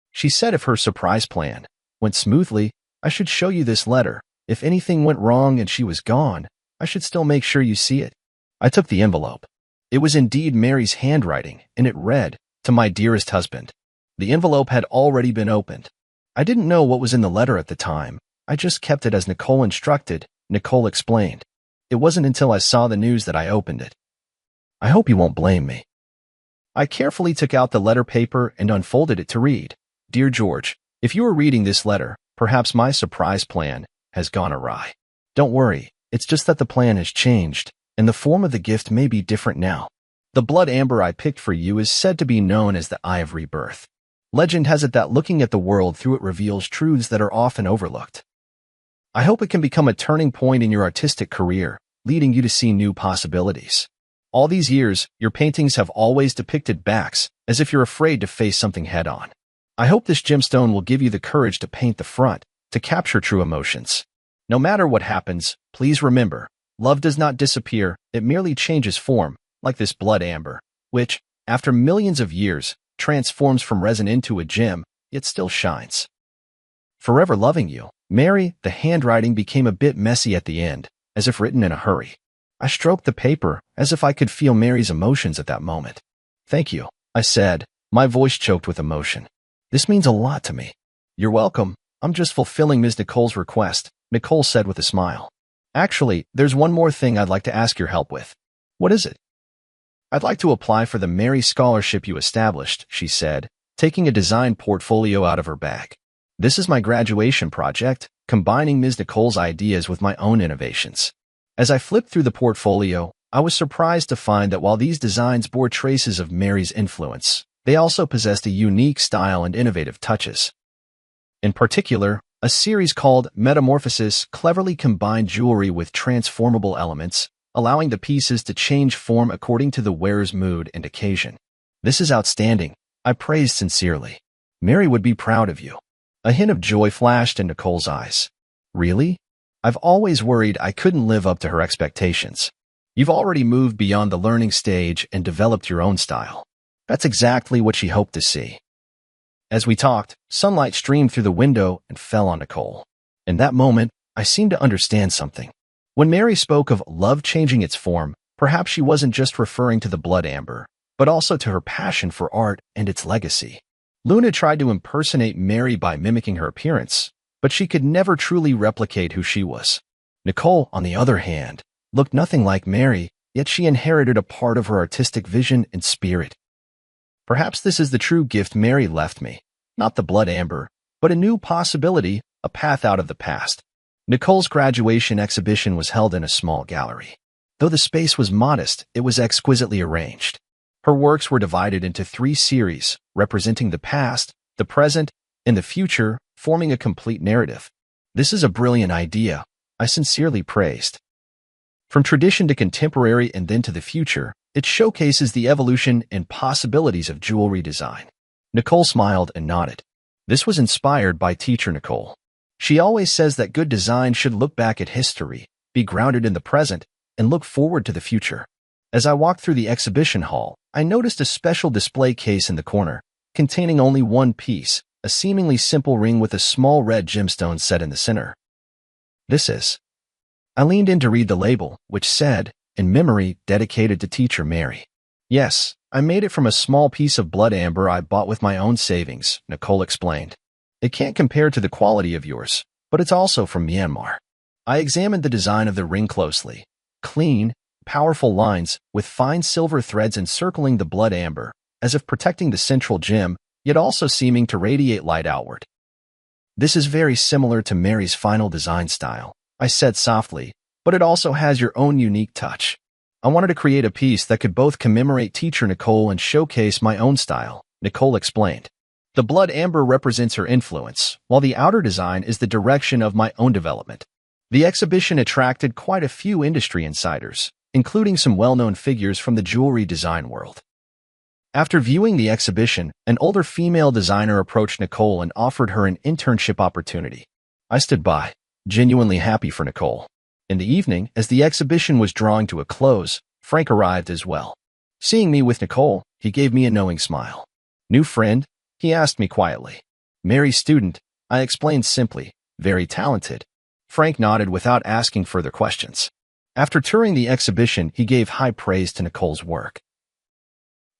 She said if her surprise plan went smoothly, I should show you this letter. If anything went wrong and she was gone, I should still make sure you see it." I took the envelope. It was indeed Mary's handwriting, and it read, "To my dearest husband." The envelope had already been opened. I didn't know what was in the letter at the time. I just kept it as Nicole instructed, Nicole explained. It wasn't until I saw the news that I opened it. "I hope you won't blame me." I carefully took out the letter paper and unfolded it to read. "Dear George, if you are reading this letter, perhaps my surprise plan has gone awry. Don't worry, it's just that the plan has changed, and the form of the gift may be different now. The blood amber I picked for you is said to be known as the Eye of Rebirth. Legend has it that looking at the world through it reveals truths that are often overlooked. I hope it can become a turning point in your artistic career, leading you to see new possibilities. All these years, your paintings have always depicted backs, as if you're afraid to face something head-on. I hope this gemstone will give you the courage to paint the front, to capture true emotions. No matter what happens, please remember, love does not disappear, it merely changes form, like this blood amber, which, after millions of years, transforms from resin into a gem, yet still shines. Forever loving you, Mary." The handwriting became a bit messy at the end, as if written in a hurry. I stroked the paper, as if I could feel Mary's emotions at that moment. "Thank you," I said, my voice choked with emotion. "This means a lot to me." "You're welcome. I'm just fulfilling Ms. Nicole's request," Nicole said with a smile. "Actually, there's one more thing I'd like to ask your help with." "What is it?" "I'd like to apply for the Mary Scholarship you established," she said, taking a design portfolio out of her bag. This is my graduation project, combining Ms. Nicole's ideas with my own innovations. As I flipped through the portfolio, I was surprised to find that while these designs bore traces of Mary's influence, they also possessed a unique style and innovative touches. In particular, a series called Metamorphosis cleverly combined jewelry with transformable elements, allowing the pieces to change form according to the wearer's mood and occasion. This is outstanding, I praised sincerely. Mary would be proud of you. A hint of joy flashed in Nicole's eyes. Really? I've always worried I couldn't live up to her expectations. You've already moved beyond the learning stage and developed your own style. That's exactly what she hoped to see. As we talked, sunlight streamed through the window and fell on Nicole. In that moment, I seemed to understand something. When Mary spoke of love changing its form, perhaps she wasn't just referring to the blood amber, but also to her passion for art and its legacy. Luna tried to impersonate Mary by mimicking her appearance, but she could never truly replicate who she was. Nicole, on the other hand, looked nothing like Mary, yet she inherited a part of her artistic vision and spirit. Perhaps this is the true gift Mary left me, not the blood amber, but a new possibility, a path out of the past. Nicole's graduation exhibition was held in a small gallery. Though the space was modest, it was exquisitely arranged. Her works were divided into 3 series, representing the past, the present, and the future, forming a complete narrative. This is a brilliant idea, I sincerely praised. From tradition to contemporary and then to the future, it showcases the evolution and possibilities of jewelry design. Nicole smiled and nodded. This was inspired by teacher Nicole. She always says that good design should look back at history, be grounded in the present, and look forward to the future. As I walked through the exhibition hall, I noticed a special display case in the corner, containing only one piece, a seemingly simple ring with a small red gemstone set in the center. This is. I leaned in to read the label, which said, "In memory, dedicated to teacher Mary." Yes, I made it from a small piece of blood amber I bought with my own savings, Nicole explained. It can't compare to the quality of yours, but it's also from Myanmar. I examined the design of the ring closely. Clean, powerful lines, with fine silver threads encircling the blood amber, as if protecting the central gem, yet also seeming to radiate light outward. This is very similar to Mary's final design style, I said softly, but it also has your own unique touch. I wanted to create a piece that could both commemorate teacher Nicole and showcase my own style, Nicole explained. The blood amber represents her influence, while the outer design is the direction of my own development. The exhibition attracted quite a few industry insiders, including some well-known figures from the jewelry design world. After viewing the exhibition, an older female designer approached Nicole and offered her an internship opportunity. I stood by, genuinely happy for Nicole. In the evening, as the exhibition was drawing to a close, Frank arrived as well. Seeing me with Nicole, he gave me a knowing smile. "New friend?" he asked me quietly. "Mary's student," I explained simply. "Very talented." Frank nodded without asking further questions. After touring the exhibition, he gave high praise to Nicole's work.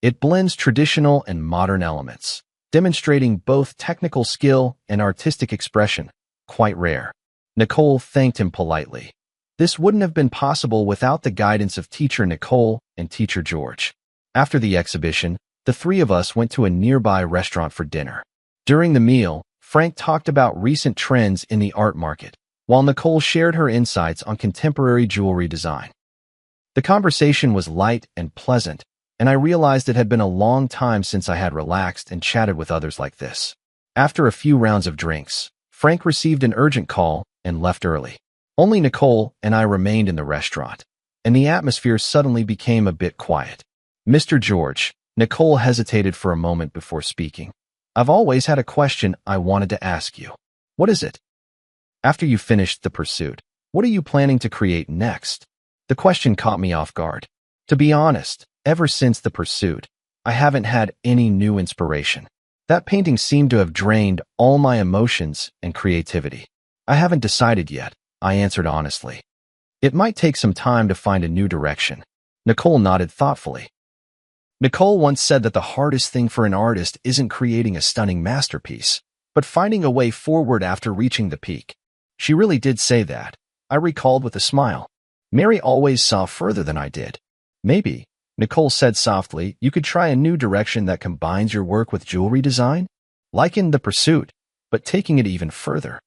It blends traditional and modern elements, demonstrating both technical skill and artistic expression, quite rare. Nicole thanked him politely. This wouldn't have been possible without the guidance of teacher Nicole and teacher George. After the exhibition, the 3 of us went to a nearby restaurant for dinner. During the meal, Frank talked about recent trends in the art market, while Nicole shared her insights on contemporary jewelry design. The conversation was light and pleasant, and I realized it had been a long time since I had relaxed and chatted with others like this. After a few rounds of drinks, Frank received an urgent call and left early. Only Nicole and I remained in the restaurant, and the atmosphere suddenly became a bit quiet. "Mr. George," Nicole hesitated for a moment before speaking. "I've always had a question I wanted to ask you." "What is it?" "After you finished The Pursuit, what are you planning to create next?" The question caught me off guard. To be honest, ever since The Pursuit, I haven't had any new inspiration. That painting seemed to have drained all my emotions and creativity. "I haven't decided yet," I answered honestly. "It might take some time to find a new direction." Nicole nodded thoughtfully. Nicole once said that the hardest thing for an artist isn't creating a stunning masterpiece, but finding a way forward after reaching the peak. She really did say that, I recalled with a smile. Mary always saw further than I did. "Maybe," Nicole said softly, "you could try a new direction that combines your work with jewelry design? Like in The Pursuit, but taking it even further.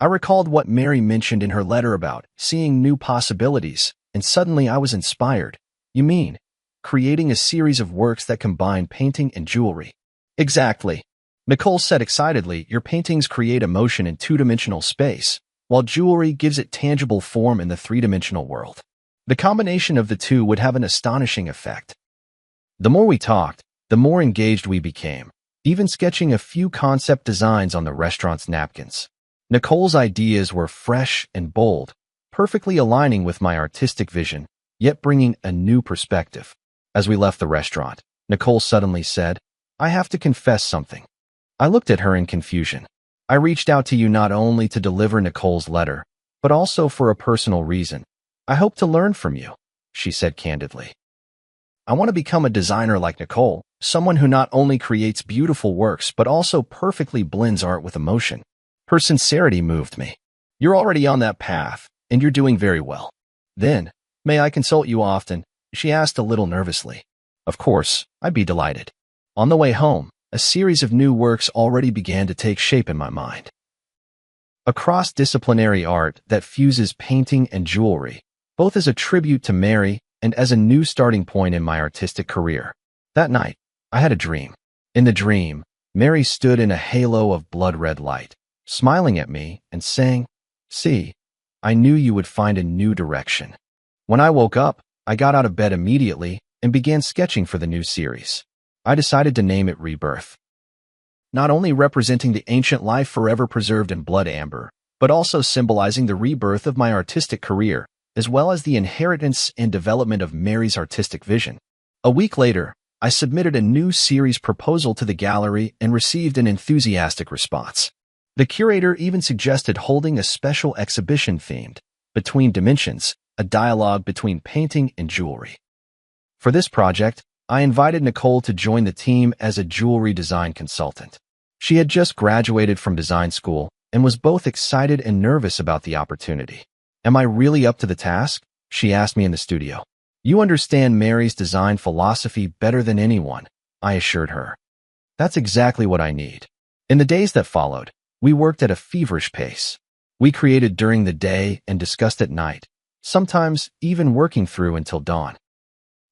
I recalled what Mary mentioned in her letter about seeing new possibilities, and suddenly I was inspired. You mean, creating a series of works that combine painting and jewelry? Exactly. Nicole said excitedly, your paintings create emotion in two-dimensional space, while jewelry gives it tangible form in the three-dimensional world. The combination of the two would have an astonishing effect. The more we talked, the more engaged we became, even sketching a few concept designs on the restaurant's napkins. Nicole's ideas were fresh and bold, perfectly aligning with my artistic vision, yet bringing a new perspective. As we left the restaurant, Nicole suddenly said, I have to confess something. I looked at her in confusion. I reached out to you not only to deliver Nicole's letter, but also for a personal reason. I hope to learn from you, she said candidly. I want to become a designer like Nicole, someone who not only creates beautiful works but also perfectly blends art with emotion. Her sincerity moved me. You're already on that path, and you're doing very well. Then, may I consult you often? She asked a little nervously. Of course, I'd be delighted. On the way home, a series of new works already began to take shape in my mind. A cross-disciplinary art that fuses painting and jewelry, both as a tribute to Mary and as a new starting point in my artistic career. That night, I had a dream. In the dream, Mary stood in a halo of blood-red light, smiling at me and saying, See, I knew you would find a new direction. When I woke up, I got out of bed immediately and began sketching for the new series. I decided to name it Rebirth. Not only representing the ancient life forever preserved in blood amber, but also symbolizing the rebirth of my artistic career, as well as the inheritance and development of Mary's artistic vision. A week later, I submitted a new series proposal to the gallery and received an enthusiastic response. The curator even suggested holding a special exhibition themed Between Dimensions, a dialogue between painting and jewelry. For this project, I invited Nicole to join the team as a jewelry design consultant. She had just graduated from design school and was both excited and nervous about the opportunity. Am I really up to the task? She asked me in the studio. You understand Mary's design philosophy better than anyone, I assured her. That's exactly what I need. In the days that followed, we worked at a feverish pace. We created during the day and discussed at night, sometimes even working through until dawn.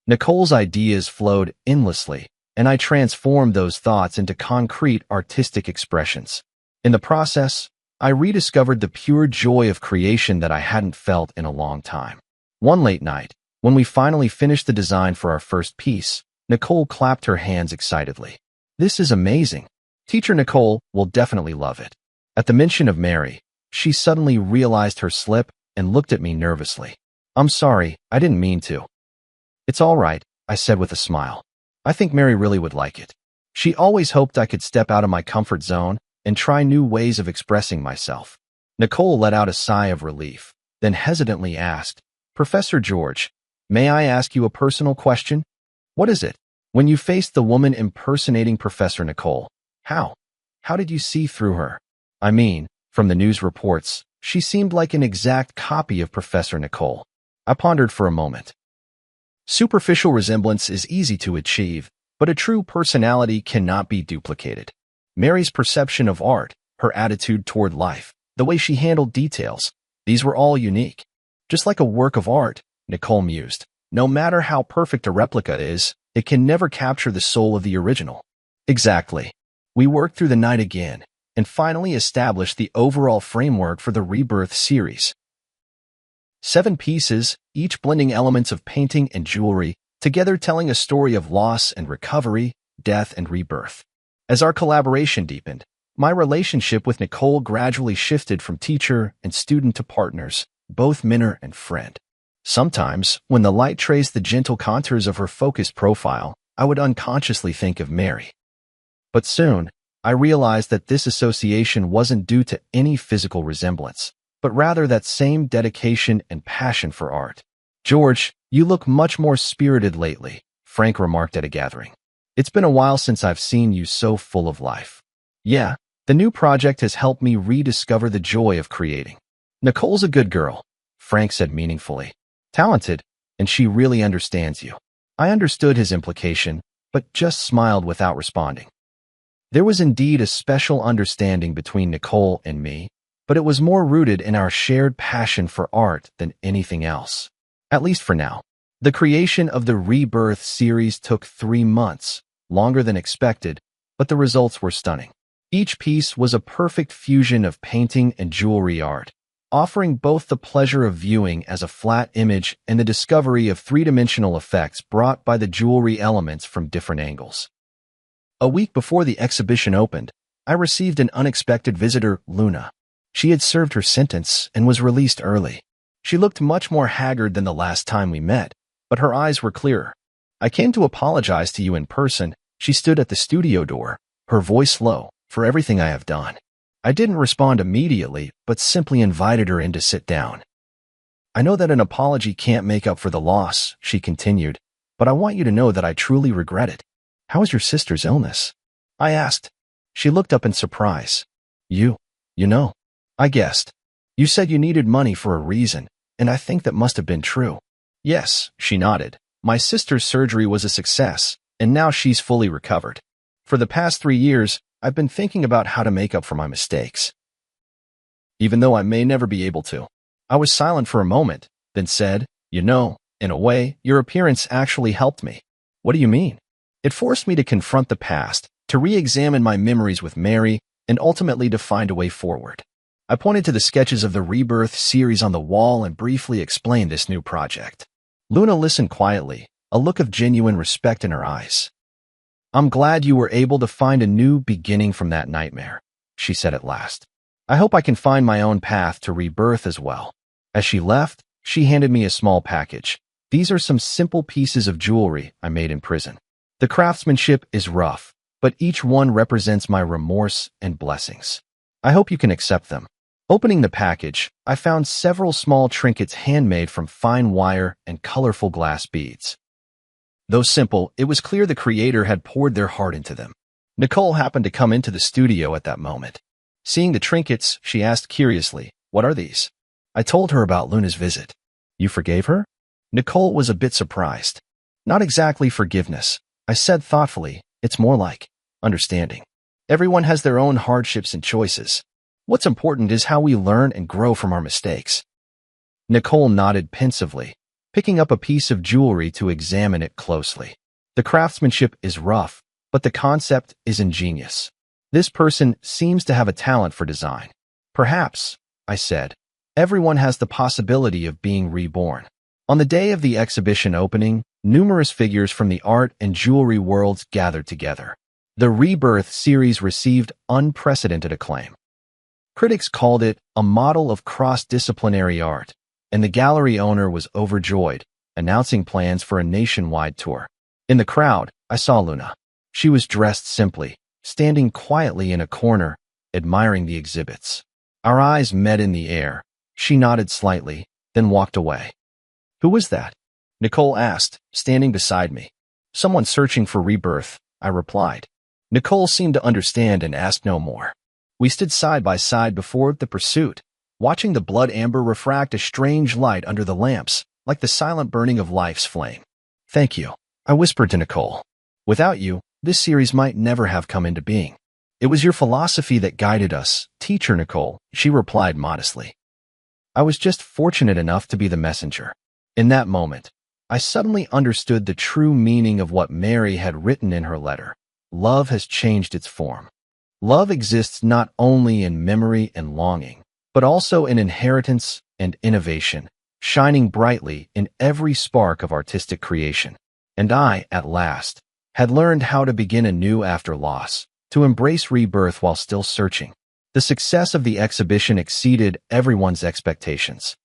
Nicole's ideas flowed endlessly, and I transformed those thoughts into concrete artistic expressions. In the process, I rediscovered the pure joy of creation that I hadn't felt in a long time. One late night, when we finally finished the design for our first piece, Nicole clapped her hands excitedly. This is amazing. Teacher Nicole will definitely love it. At the mention of Mary, she suddenly realized her slip and looked at me nervously. I'm sorry, I didn't mean to. It's all right, I said with a smile. I think Mary really would like it. She always hoped I could step out of my comfort zone and try new ways of expressing myself. Nicole let out a sigh of relief, then hesitantly asked, Professor George, may I ask you a personal question? What is it? When you faced the woman impersonating Professor Nicole, how did you see through her? I mean, from the news reports, she seemed like an exact copy of Professor Nicole. I pondered for a moment. Superficial resemblance is easy to achieve, but a true personality cannot be duplicated. Mary's perception of art, her attitude toward life, the way she handled details, these were all unique. Just like a work of art, Nicole mused, no matter how perfect a replica is, it can never capture the soul of the original. Exactly. We worked through the night again, and finally established the overall framework for the Rebirth series. 7 pieces, each blending elements of painting and jewelry, together telling a story of loss and recovery, death and rebirth. As our collaboration deepened, my relationship with Nicole gradually shifted from teacher and student to partners, both mentor and friend. Sometimes, when the light traced the gentle contours of her focused profile, I would unconsciously think of Mary. But soon, I realized that this association wasn't due to any physical resemblance, but rather that same dedication and passion for art. George, you look much more spirited lately, Frank remarked at a gathering. It's been a while since I've seen you so full of life. Yeah, the new project has helped me rediscover the joy of creating. Nicole's a good girl, Frank said meaningfully. Talented, and she really understands you. I understood his implication, but just smiled without responding. There was indeed a special understanding between Nicole and me, but it was more rooted in our shared passion for art than anything else. At least for now. The creation of the Rebirth series took 3 months, longer than expected, but the results were stunning. Each piece was a perfect fusion of painting and jewelry art, offering both the pleasure of viewing as a flat image and the discovery of three-dimensional effects brought by the jewelry elements from different angles. A week before the exhibition opened, I received an unexpected visitor, Luna. She had served her sentence and was released early. She looked much more haggard than the last time we met, but her eyes were clearer. "I came to apologize to you in person." She stood at the studio door, her voice low, "for everything I have done." I didn't respond immediately, but simply invited her in to sit down. "I know that an apology can't make up for the loss," she continued, "but I want you to know that I truly regret it." "How is your sister's illness?" I asked. She looked up in surprise. You know. I guessed. "You said you needed money for a reason, and I think that must have been true." "Yes," she nodded. "My sister's surgery was a success, and now she's fully recovered. For the past 3 years, I've been thinking about how to make up for my mistakes, even though I may never be able to." I was silent for a moment, then said, "You know, in a way, your appearance actually helped me." "What do you mean?" "It forced me to confront the past, to re-examine my memories with Mary, and ultimately to find a way forward." I pointed to the sketches of the Rebirth series on the wall and briefly explained this new project. Luna listened quietly, a look of genuine respect in her eyes. "I'm glad you were able to find a new beginning from that nightmare," she said at last. "I hope I can find my own path to rebirth as well." As she left, she handed me a small package. "These are some simple pieces of jewelry I made in prison. The craftsmanship is rough, but each one represents my remorse and blessings. I hope you can accept them." Opening the package, I found several small trinkets handmade from fine wire and colorful glass beads. Though simple, it was clear the creator had poured their heart into them. Nicole happened to come into the studio at that moment. Seeing the trinkets, she asked curiously, "What are these?" I told her about Luna's visit. "You forgave her?" Nicole was a bit surprised. "Not exactly forgiveness," I said thoughtfully. "It's more like understanding. Everyone has their own hardships and choices. What's important is how we learn and grow from our mistakes." Nicole nodded pensively, picking up a piece of jewelry to examine it closely. "The craftsmanship is rough, but the concept is ingenious. This person seems to have a talent for design." "Perhaps," I said. "Everyone has the possibility of being reborn." On the day of the exhibition opening, numerous figures from the art and jewelry worlds gathered together. The Rebirth series received unprecedented acclaim. Critics called it a model of cross-disciplinary art, and the gallery owner was overjoyed, announcing plans for a nationwide tour. In the crowd, I saw Luna. She was dressed simply, standing quietly in a corner, admiring the exhibits. Our eyes met in the air. She nodded slightly, then walked away. "Who was that?" Nicole asked, standing beside me. "Someone searching for rebirth," I replied. Nicole seemed to understand and asked no more. We stood side by side before the pursuit, watching the blood amber refract a strange light under the lamps, like the silent burning of life's flame. "Thank you," I whispered to Nicole. "Without you, this series might never have come into being." "It was your philosophy that guided us, Teacher Nicole," she replied modestly. "I was just fortunate enough to be the messenger." In that moment, I suddenly understood the true meaning of what Mary had written in her letter. Love has changed its form. Love exists not only in memory and longing, but also in inheritance and innovation, shining brightly in every spark of artistic creation. And I, at last, had learned how to begin anew after loss, to embrace rebirth while still searching. The success of the exhibition exceeded everyone's expectations.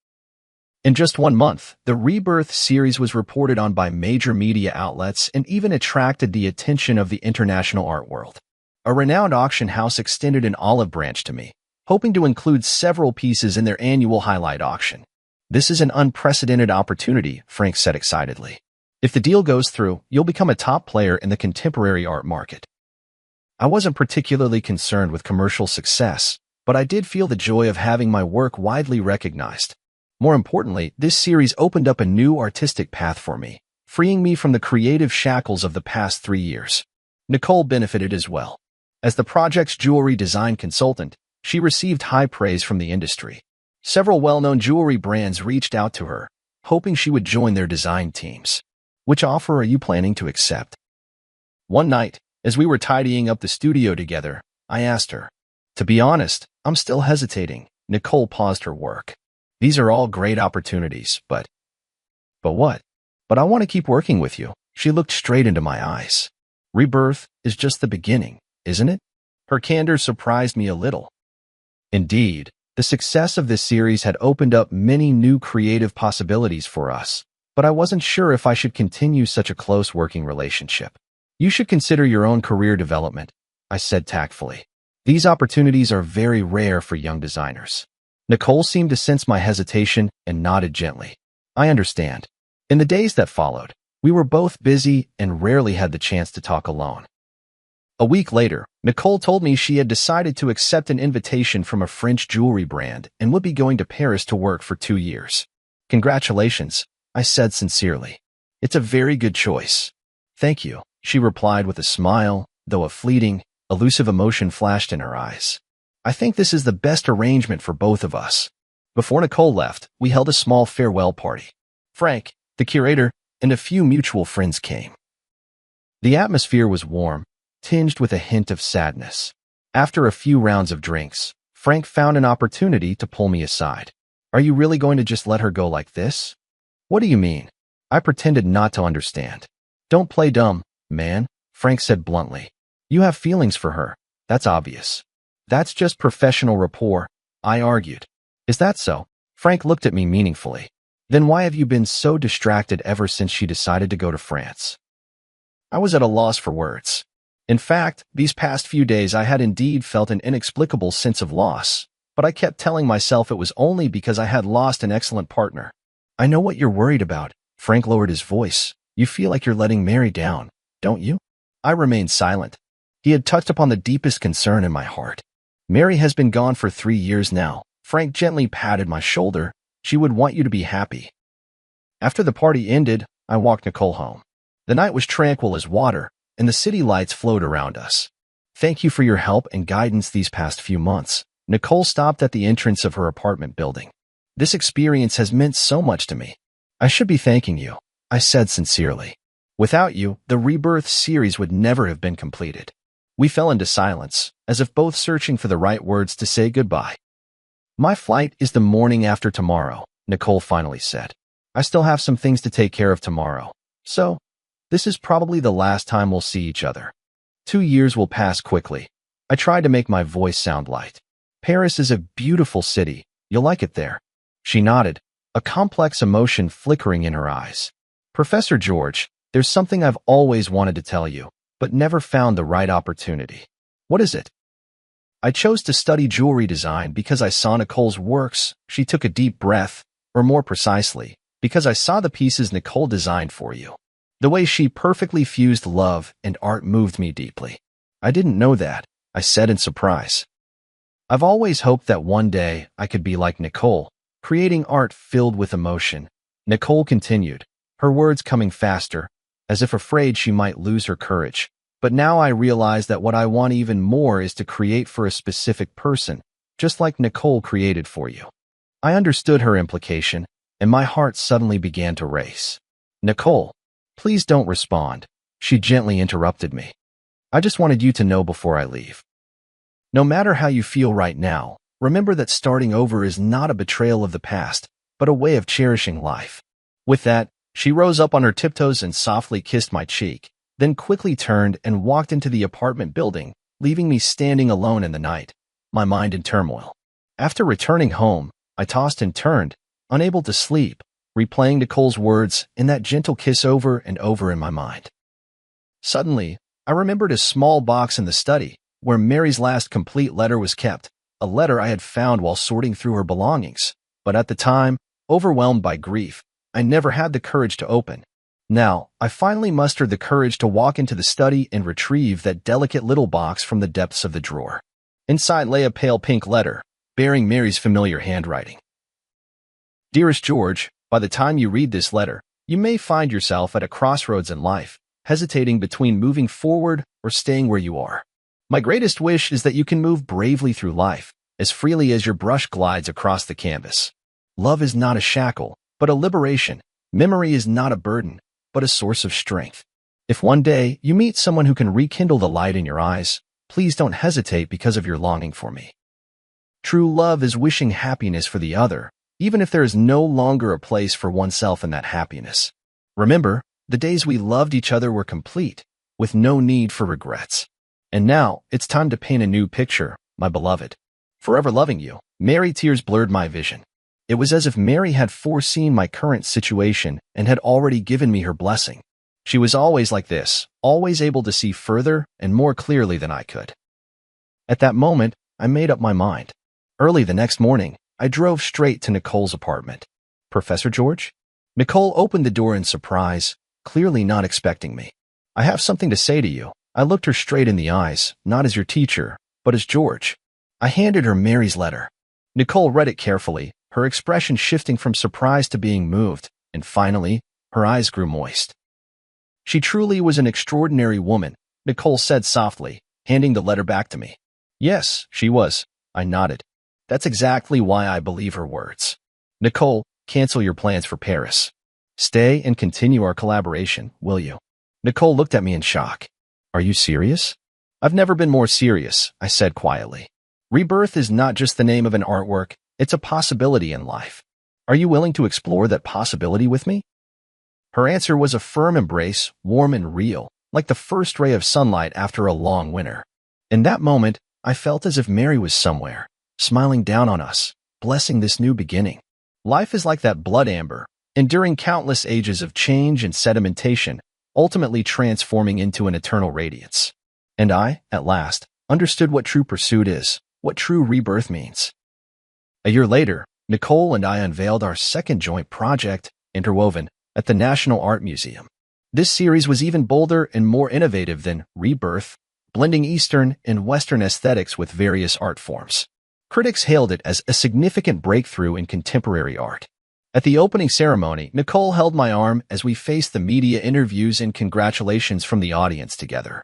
In just 1 month, the Rebirth series was reported on by major media outlets and even attracted the attention of the international art world. A renowned auction house extended an olive branch to me, hoping to include several pieces in their annual highlight auction. "This is an unprecedented opportunity," Frank said excitedly. "If the deal goes through, you'll become a top player in the contemporary art market." I wasn't particularly concerned with commercial success, but I did feel the joy of having my work widely recognized. More importantly, this series opened up a new artistic path for me, freeing me from the creative shackles of the past 3 years. Nicole benefited as well. As the project's jewelry design consultant, she received high praise from the industry. Several well-known jewelry brands reached out to her, hoping she would join their design teams. Which offer are you planning to accept? One night, as we were tidying up the studio together, I asked her. To be honest, I'm still hesitating. Nicole paused her work. These are all great opportunities, but what? But I want to keep working with you. She looked straight into my eyes. Rebirth is just the beginning, isn't it? Her candor surprised me a little. Indeed, the success of this series had opened up many new creative possibilities for us, but I wasn't sure if I should continue such a close working relationship. You should consider your own career development, I said tactfully. These opportunities are very rare for young designers. Nicole seemed to sense my hesitation and nodded gently. I understand. In the days that followed, we were both busy and rarely had the chance to talk alone. A week later, Nicole told me she had decided to accept an invitation from a French jewelry brand and would be going to Paris to work for 2 years. Congratulations, I said sincerely. It's a very good choice. Thank you, she replied with a smile, though a fleeting, elusive emotion flashed in her eyes. I think this is the best arrangement for both of us. Before Nicole left, we held a small farewell party. Frank, the curator, and a few mutual friends came. The atmosphere was warm, tinged with a hint of sadness. After a few rounds of drinks, Frank found an opportunity to pull me aside. Are you really going to just let her go like this? What do you mean? I pretended not to understand. Don't play dumb, man, Frank said bluntly. You have feelings for her. That's obvious. That's just professional rapport, I argued. Is that so? Frank looked at me meaningfully. Then why have you been so distracted ever since she decided to go to France? I was at a loss for words. In fact, these past few days I had indeed felt an inexplicable sense of loss, but I kept telling myself it was only because I had lost an excellent partner. I know what you're worried about, Frank lowered his voice. You feel like you're letting Mary down, don't you? I remained silent. He had touched upon the deepest concern in my heart. Mary has been gone for 3 years now. Frank gently patted my shoulder. She would want you to be happy. After the party ended, I walked Nicole home. The night was tranquil as water, and the city lights flowed around us. Thank you for your help and guidance these past few months. Nicole stopped at the entrance of her apartment building. This experience has meant so much to me. I should be thanking you, I said sincerely. Without you, the Rebirth series would never have been completed. We fell into silence, as if both searching for the right words to say goodbye. My flight is the morning after tomorrow, Nicole finally said. I still have some things to take care of tomorrow, so this is probably the last time we'll see each other. 2 years will pass quickly. I tried to make my voice sound light. Paris is a beautiful city. You'll like it there. She nodded, a complex emotion flickering in her eyes. Professor George, there's something I've always wanted to tell you, but never found the right opportunity. What is it? I chose to study jewelry design because I saw Nicole's works. She took a deep breath, or more precisely, because I saw the pieces Nicole designed for you. The way she perfectly fused love and art moved me deeply. I didn't know that, I said in surprise. I've always hoped that one day I could be like Nicole, creating art filled with emotion. Nicole continued, her words coming faster, as if afraid she might lose her courage. But now I realize that what I want even more is to create for a specific person, just like Nicole created for you. I understood her implication, and my heart suddenly began to race. Nicole, please don't respond, she gently interrupted me. I just wanted you to know before I leave. No matter how you feel right now, remember that starting over is not a betrayal of the past, but a way of cherishing life. With that, she rose up on her tiptoes and softly kissed my cheek, then quickly turned and walked into the apartment building, leaving me standing alone in the night, my mind in turmoil. After returning home, I tossed and turned, unable to sleep, replaying Nicole's words and that gentle kiss over and over in my mind. Suddenly, I remembered a small box in the study, where Mary's last complete letter was kept, a letter I had found while sorting through her belongings. But at the time, overwhelmed by grief, I never had the courage to open. Now, I finally mustered the courage to walk into the study and retrieve that delicate little box from the depths of the drawer. Inside lay a pale pink letter, bearing Mary's familiar handwriting. Dearest George, by the time you read this letter, you may find yourself at a crossroads in life, hesitating between moving forward or staying where you are. My greatest wish is that you can move bravely through life, as freely as your brush glides across the canvas. Love is not a shackle, but a liberation. Memory is not a burden, but a source of strength. If one day you meet someone who can rekindle the light in your eyes, please don't hesitate because of your longing for me. True love is wishing happiness for the other, even if there is no longer a place for oneself in that happiness. Remember, the days we loved each other were complete, with no need for regrets. And now, it's time to paint a new picture, my beloved. Forever loving you. Mary. Tears blurred my vision. It was as if Mary had foreseen my current situation and had already given me her blessing. She was always like this, always able to see further and more clearly than I could. At that moment, I made up my mind. Early the next morning, I drove straight to Nicole's apartment. Professor George? Nicole opened the door in surprise, clearly not expecting me. I have something to say to you. I looked her straight in the eyes, not as your teacher, but as George. I handed her Mary's letter. Nicole read it carefully, her expression shifting from surprise to being moved, and finally, her eyes grew moist. She truly was an extraordinary woman, Nicole said softly, handing the letter back to me. Yes, she was. I nodded. That's exactly why I believe her words. Nicole, cancel your plans for Paris. Stay and continue our collaboration, will you? Nicole looked at me in shock. Are you serious? I've never been more serious, I said quietly. Rebirth is not just the name of an artwork, it's a possibility in life. Are you willing to explore that possibility with me? Her answer was a firm embrace, warm and real, like the first ray of sunlight after a long winter. In that moment, I felt as if Mary was somewhere, smiling down on us, blessing this new beginning. Life is like that blood amber, enduring countless ages of change and sedimentation, ultimately transforming into an eternal radiance. And I, at last, understood what true pursuit is, what true rebirth means. A year later, Nicole and I unveiled our second joint project, Interwoven, at the National Art Museum. This series was even bolder and more innovative than Rebirth, blending Eastern and Western aesthetics with various art forms. Critics hailed it as a significant breakthrough in contemporary art. At the opening ceremony, Nicole held my arm as we faced the media interviews and congratulations from the audience together.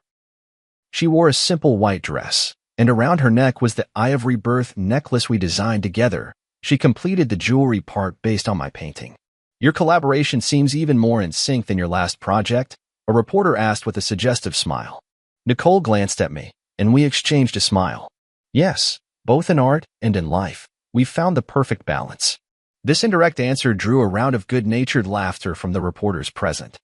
She wore a simple white dress, and around her neck was the Eye of Rebirth necklace we designed together. She completed the jewelry part based on my painting. Your collaboration seems even more in sync than your last project, a reporter asked with a suggestive smile. Nicole glanced at me, and we exchanged a smile. Yes, both in art and in life, we've found the perfect balance. This indirect answer drew a round of good-natured laughter from the reporters present.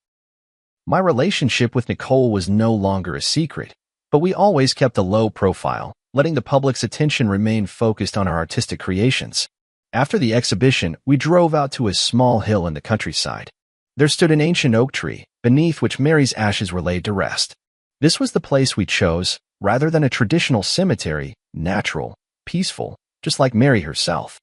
My relationship with Nicole was no longer a secret, but we always kept a low profile, letting the public's attention remain focused on our artistic creations. After the exhibition, we drove out to a small hill in the countryside. There stood an ancient oak tree, beneath which Mary's ashes were laid to rest. This was the place we chose, rather than a traditional cemetery, natural, peaceful, just like Mary herself.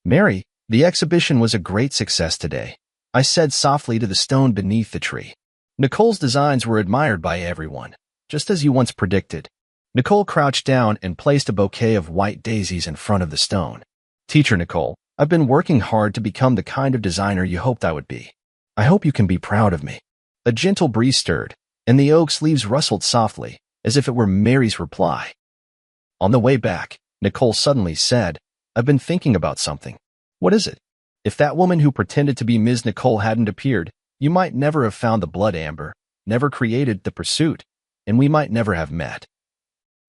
Mary, the exhibition was a great success today, I said softly to the stone beneath the tree. Nicole's designs were admired by everyone, just as you once predicted. Nicole crouched down and placed a bouquet of white daisies in front of the stone. Teacher Nicole, I've been working hard to become the kind of designer you hoped I would be. I hope you can be proud of me. A gentle breeze stirred, and the oak's leaves rustled softly, as if it were Mary's reply. On the way back, Nicole suddenly said, I've been thinking about something. What is it? If that woman who pretended to be Ms. Nicole hadn't appeared, you might never have found the blood amber, never created the pursuit, and we might never have met.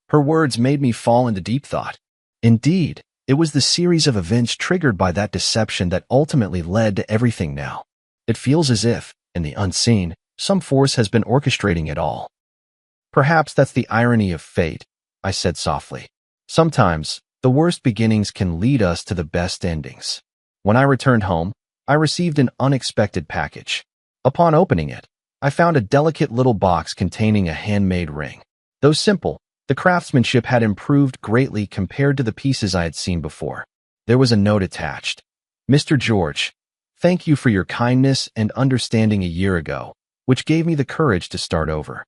Her words made me fall into deep thought. Indeed, it was the series of events triggered by that deception that ultimately led to everything now. It feels as if, in the unseen, some force has been orchestrating it all. Perhaps that's the irony of fate, I said softly. Sometimes, the worst beginnings can lead us to the best endings. When I returned home, I received an unexpected package. Upon opening it, I found a delicate little box containing a handmade ring. Though simple, the craftsmanship had improved greatly compared to the pieces I had seen before. There was a note attached. Mr. George, thank you for your kindness and understanding a year ago, which gave me the courage to start over.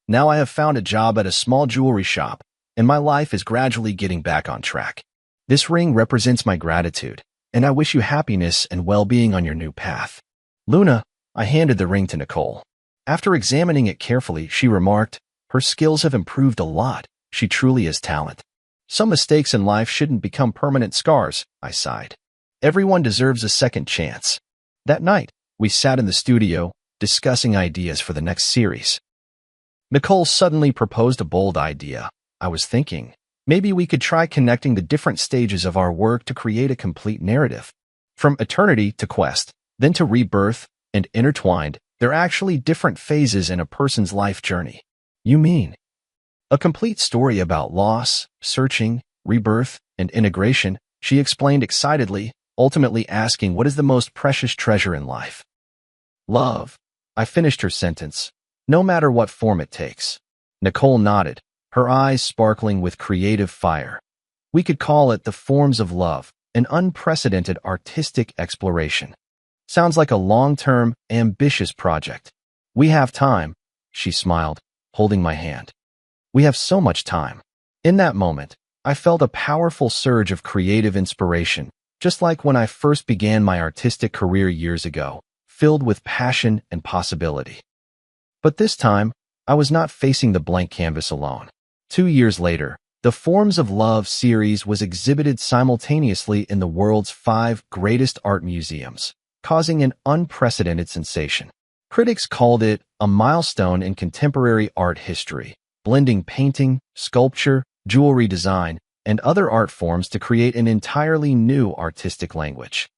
Now I have found a job at a small jewelry shop, and my life is gradually getting back on track. This ring represents my gratitude, and I wish you happiness and well-being on your new path. Luna, I handed the ring to Nicole. After examining it carefully, she remarked, Her skills have improved a lot. She truly is talent. Some mistakes in life shouldn't become permanent scars, I sighed. Everyone deserves a second chance. That night, we sat in the studio, discussing ideas for the next series. Nicole suddenly proposed a bold idea. I was thinking, maybe we could try connecting the different stages of our work to create a complete narrative. From eternity to quest, then to rebirth, and intertwined, they're actually different phases in a person's life journey. You mean? A complete story about loss, searching, rebirth, and integration, she explained excitedly, ultimately asking what is the most precious treasure in life. Love. I finished her sentence. No matter what form it takes. Nicole nodded, her eyes sparkling with creative fire. We could call it the forms of love, an unprecedented artistic exploration. Sounds like a long-term, ambitious project. We have time, she smiled, holding my hand. We have so much time. In that moment, I felt a powerful surge of creative inspiration, just like when I first began my artistic career years ago, filled with passion and possibility. But this time, I was not facing the blank canvas alone. 2 years later, the Forms of Love series was exhibited simultaneously in the world's 5 greatest art museums, causing an unprecedented sensation. Critics called it a milestone in contemporary art history, blending painting, sculpture, jewelry design, and other art forms to create an entirely new artistic language.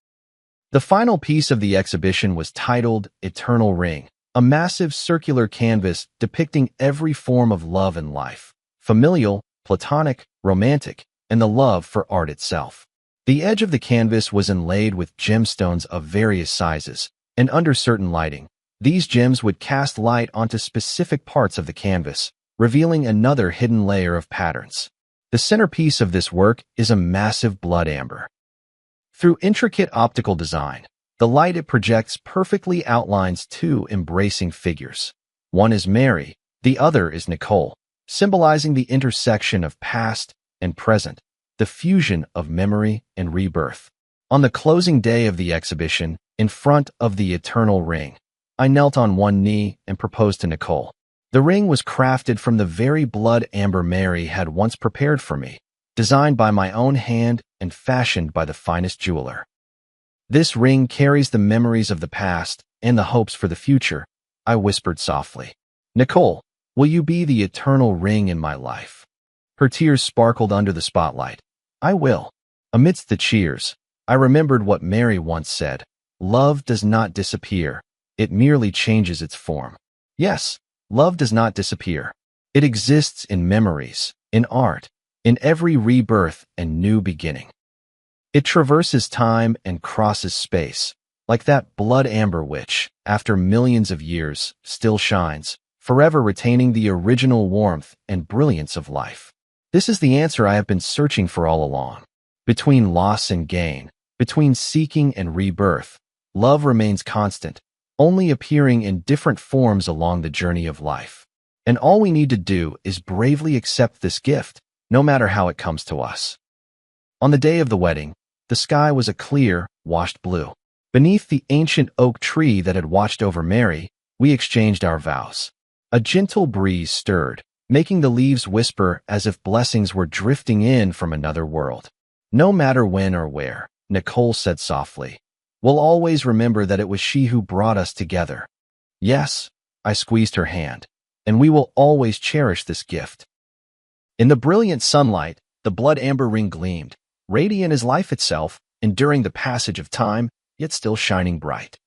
The final piece of the exhibition was titled Eternal Ring, a massive circular canvas depicting every form of love in life, familial, platonic, romantic, and the love for art itself. The edge of the canvas was inlaid with gemstones of various sizes, and under certain lighting, these gems would cast light onto specific parts of the canvas, revealing another hidden layer of patterns. The centerpiece of this work is a massive blood amber. Through intricate optical design, the light it projects perfectly outlines 2 embracing figures. One is Mary, the other is Nicole, symbolizing the intersection of past and present, the fusion of memory and rebirth. On the closing day of the exhibition, in front of the Eternal Ring, I knelt on one knee and proposed to Nicole. The ring was crafted from the very blood amber Mary had once prepared for me, designed by my own hand and fashioned by the finest jeweler. This ring carries the memories of the past and the hopes for the future, I whispered softly. Nicole, will you be the eternal ring in my life? Her tears sparkled under the spotlight. I will. Amidst the cheers, I remembered what Mary once said. Love does not disappear. It merely changes its form. Yes, love does not disappear. It exists in memories, in art, in every rebirth and new beginning. It traverses time and crosses space, like that blood amber which, after millions of years, still shines, forever retaining the original warmth and brilliance of life. This is the answer I have been searching for all along. Between loss and gain, between seeking and rebirth, love remains constant, only appearing in different forms along the journey of life. And all we need to do is bravely accept this gift, no matter how it comes to us. On the day of the wedding, the sky was a clear, washed blue. Beneath the ancient oak tree that had watched over Mary, we exchanged our vows. A gentle breeze stirred, making the leaves whisper as if blessings were drifting in from another world. No matter when or where, Nicole said softly, we'll always remember that it was she who brought us together. Yes, I squeezed her hand, and we will always cherish this gift. In the brilliant sunlight, the blood amber ring gleamed, radiant as life itself, enduring the passage of time, yet still shining bright.